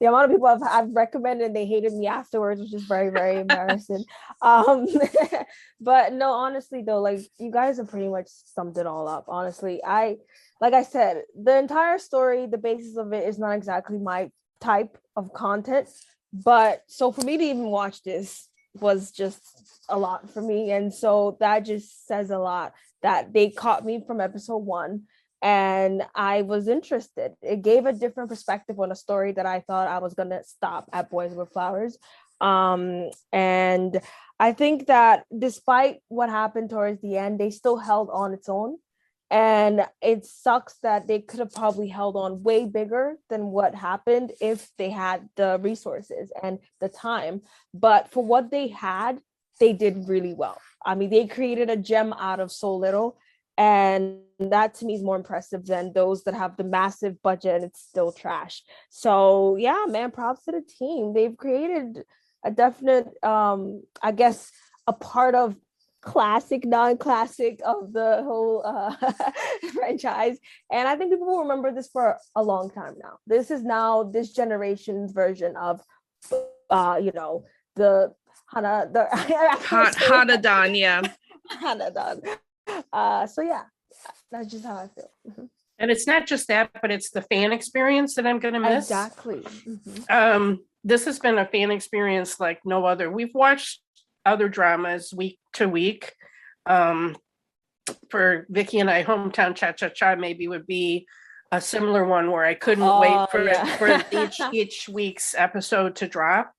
The amount of people I've recommended and they hated me afterwards, which is very, very embarrassing. But no, honestly though, like you guys have pretty much summed it all up. Honestly, like I said, the entire story, the basis of it is not exactly my type of content. But so for me to even watch this was just a lot for me. And so that just says a lot that they caught me from episode 1 and I was interested. It gave a different perspective on a story that I thought I was going to stop at Boys Over Flowers. And I think that despite what happened towards the end, they still held on its own. And it sucks that they could have probably held on way bigger than what happened if they had the resources and the time. But for what they had, they did really well. I mean, they created a gem out of so little. And that to me is more impressive than those that have the massive budget and it's still trash. So yeah, man, props to the team. They've created a definite, I guess, a part of classic, non-classic of the whole franchise. And I think people will remember this for a long time now. This is now this generation's version of, the Hana, Hanadan, yeah. Hanadan. So yeah, that's just how I feel. Mm-hmm. And it's not just that, but it's the fan experience that I'm going to miss. Exactly. Mm-hmm. This has been a fan experience like no other. We've watched other dramas week to week. For Vickey and I, Hometown Cha-Cha-Cha maybe would be a similar one where I couldn't Oh, wait for yeah. for each week's episode to drop.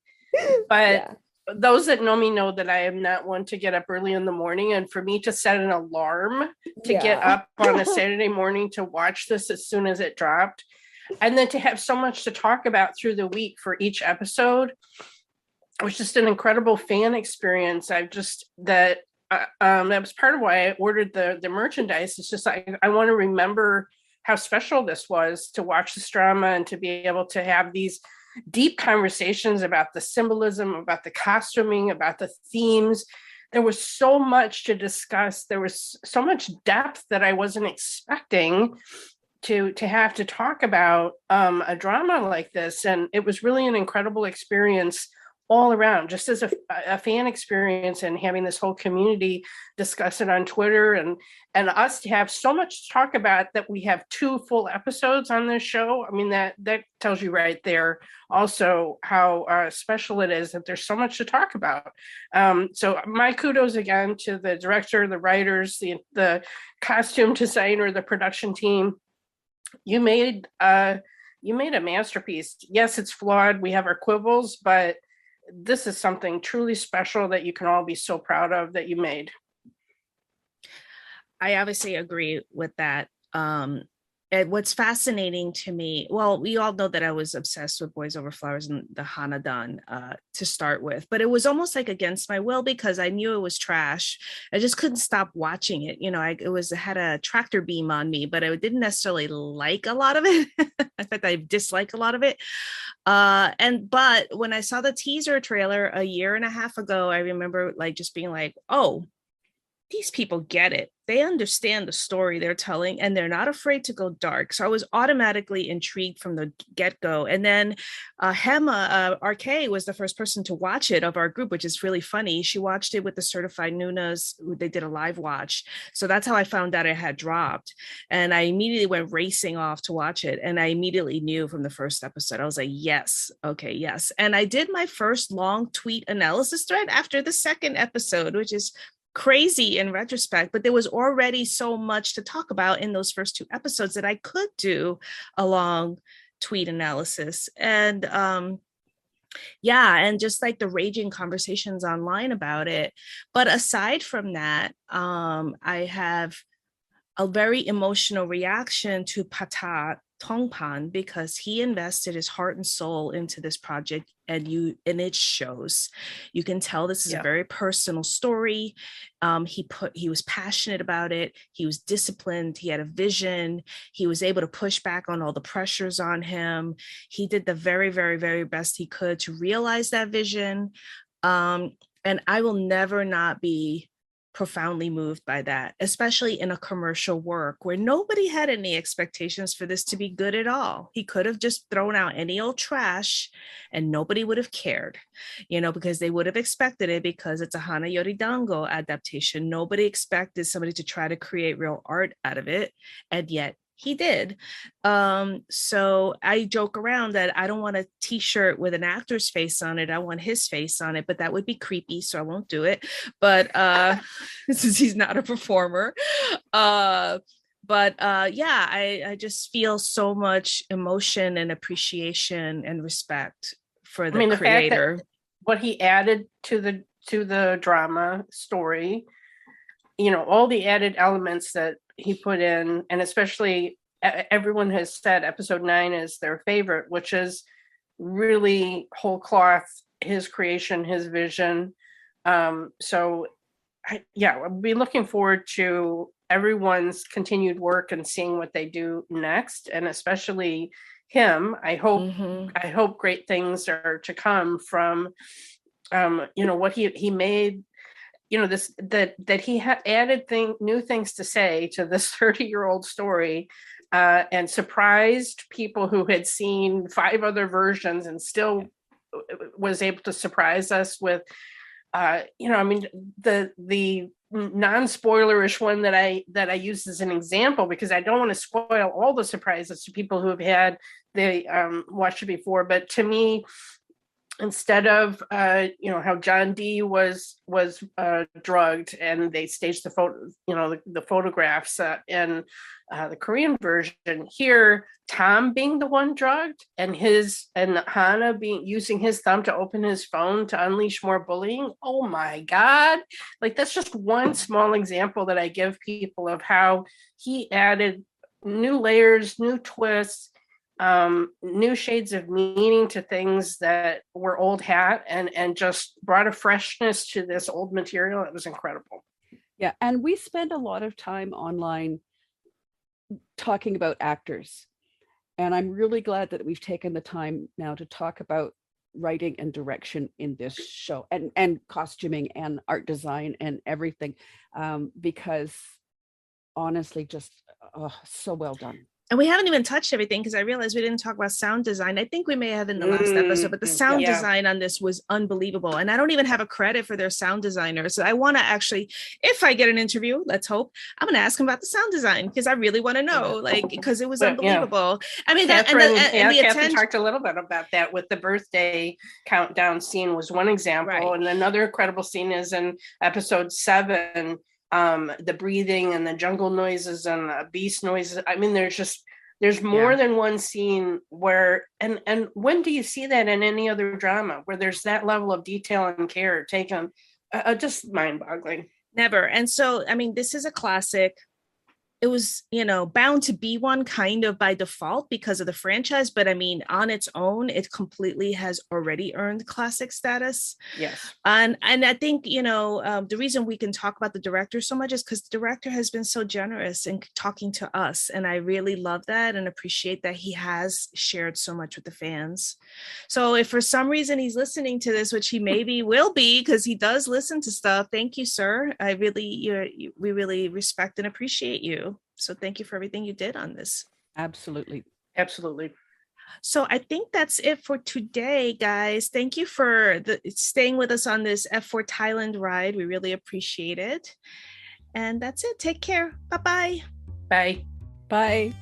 But Yeah. those that know me know that I am not one to get up early in the morning, and for me to set an alarm to get Yeah. up on a Saturday morning to watch this as soon as it dropped, and then to have so much to talk about through the week for each episode, it was just an incredible fan experience. That was part of why I ordered the merchandise. It's just I want to remember how special this was to watch this drama and to be able to have these deep conversations about the symbolism, about the costuming, about the themes. There was so much to discuss. There was so much depth that I wasn't expecting to have to talk about a drama like this. And it was really an incredible experience all around, just as a fan experience, and having this whole community discuss it on Twitter, and us to have so much to talk about that we have 2 full episodes on this show. I mean, that tells you right there also how special it is that there's so much to talk about. So my kudos again to the director, the writers, the costume designer, the production team. You made a masterpiece. Yes, it's flawed. We have our quibbles, but this is something truly special that you can all be so proud of that you made. I obviously agree with that. And what's fascinating to me, well, we all know that I was obsessed with Boys Over Flowers and the Hana Dan to start with, but it was almost like against my will because I knew it was trash. I just couldn't stop watching it. You know, it had a tractor beam on me, but I didn't necessarily like a lot of it. In fact, I dislike a lot of it. But when I saw the teaser trailer a year and a half ago, I remember like just being like, oh, these people get it. They understand the story they're telling, and they're not afraid to go dark. So I was automatically intrigued from the get-go. And then Hema RK was the first person to watch it of our group, which is really funny. She watched it with the certified Nunas. They did a live watch. So that's how I found out it had dropped. And I immediately went racing off to watch it. And I immediately knew from the first episode, I was like, yes, okay, yes. And I did my first long tweet analysis thread after the second episode, which is crazy in retrospect, but there was already so much to talk about in those first 2 episodes that I could do a long tweet analysis. And and just like the raging conversations online about it. But aside from that, I have a very emotional reaction to Patat Tongpan because he invested his heart and soul into this project, and it shows. You can tell this is a very personal story. He was passionate about it. He was disciplined. He had a vision. He was able to push back on all the pressures on him. He did the very, very, very best he could to realize that vision. And I will never not be profoundly moved by that, especially in a commercial work where nobody had any expectations for this to be good at all. He could have just thrown out any old trash and nobody would have cared, because they would have expected it because it's a Hana Yori Dango adaptation. Nobody expected somebody to try to create real art out of it, and yet he did. So I joke around that I don't want a t-shirt with an actor's face on it. I want his face on it, but that would be creepy, so I won't do it. But since he's not a performer. I just feel so much emotion and appreciation and respect for the creator. Fact that what he added to the drama story, all the added elements that he put in, and especially everyone has said episode 9 is their favorite, which is really whole cloth, his creation, his vision. I'll be looking forward to everyone's continued work and seeing what they do next, and especially him. I hope great things are to come from what he made. That he had added new things to say to this 30-year-old story, and surprised people who had seen 5 other versions, and still was able to surprise us with, the non-spoilerish one that I use as an example, because I don't want to spoil all the surprises to people who have watched it before. But to me, instead of how John D was drugged, and they staged the photo, the photographs in the Korean version. Here, Tom being the one drugged, and Hana using his thumb to open his phone to unleash more bullying. Oh my God! Like, that's just one small example that I give people of how he added new layers, new twists, new shades of meaning to things that were old hat, and just brought a freshness to this old material. It was incredible. Yeah, and we spend a lot of time online talking about actors, and I'm really glad that we've taken the time now to talk about writing and direction in this show, and costuming and art design and everything, because honestly, just so well done. And we haven't even touched everything, because I realized we didn't talk about sound design. I think we may have in the last episode, but the sound design on this was unbelievable. And I don't even have a credit for their sound designer. So I want to actually, if I get an interview, let's hope, I'm going to ask him about the sound design, because I really want to know, because it was unbelievable. I mean, Katherine talked a little bit about that with the birthday countdown scene was one example. Right. And another incredible scene is in episode 7. The breathing and the jungle noises and the beast noises. I mean, there's more than one scene where, and when do you see that in any other drama where there's that level of detail and care taken? Just mind-boggling. Never. And so, I mean, this is a classic. It was, bound to be one kind of by default because of the franchise. But I mean, on its own, it completely has already earned classic status. Yes. And I think, the reason we can talk about the director so much is because the director has been so generous in talking to us. And I really love that and appreciate that he has shared so much with the fans. So if for some reason he's listening to this, which he maybe will be, because he does listen to stuff, thank you, sir. We really respect and appreciate you. So thank you for everything you did on this. Absolutely. Absolutely. So I think that's it for today, guys. Thank you for staying with us on this F4 Thailand ride. We really appreciate it. And that's it. Take care. Bye-bye. Bye. Bye.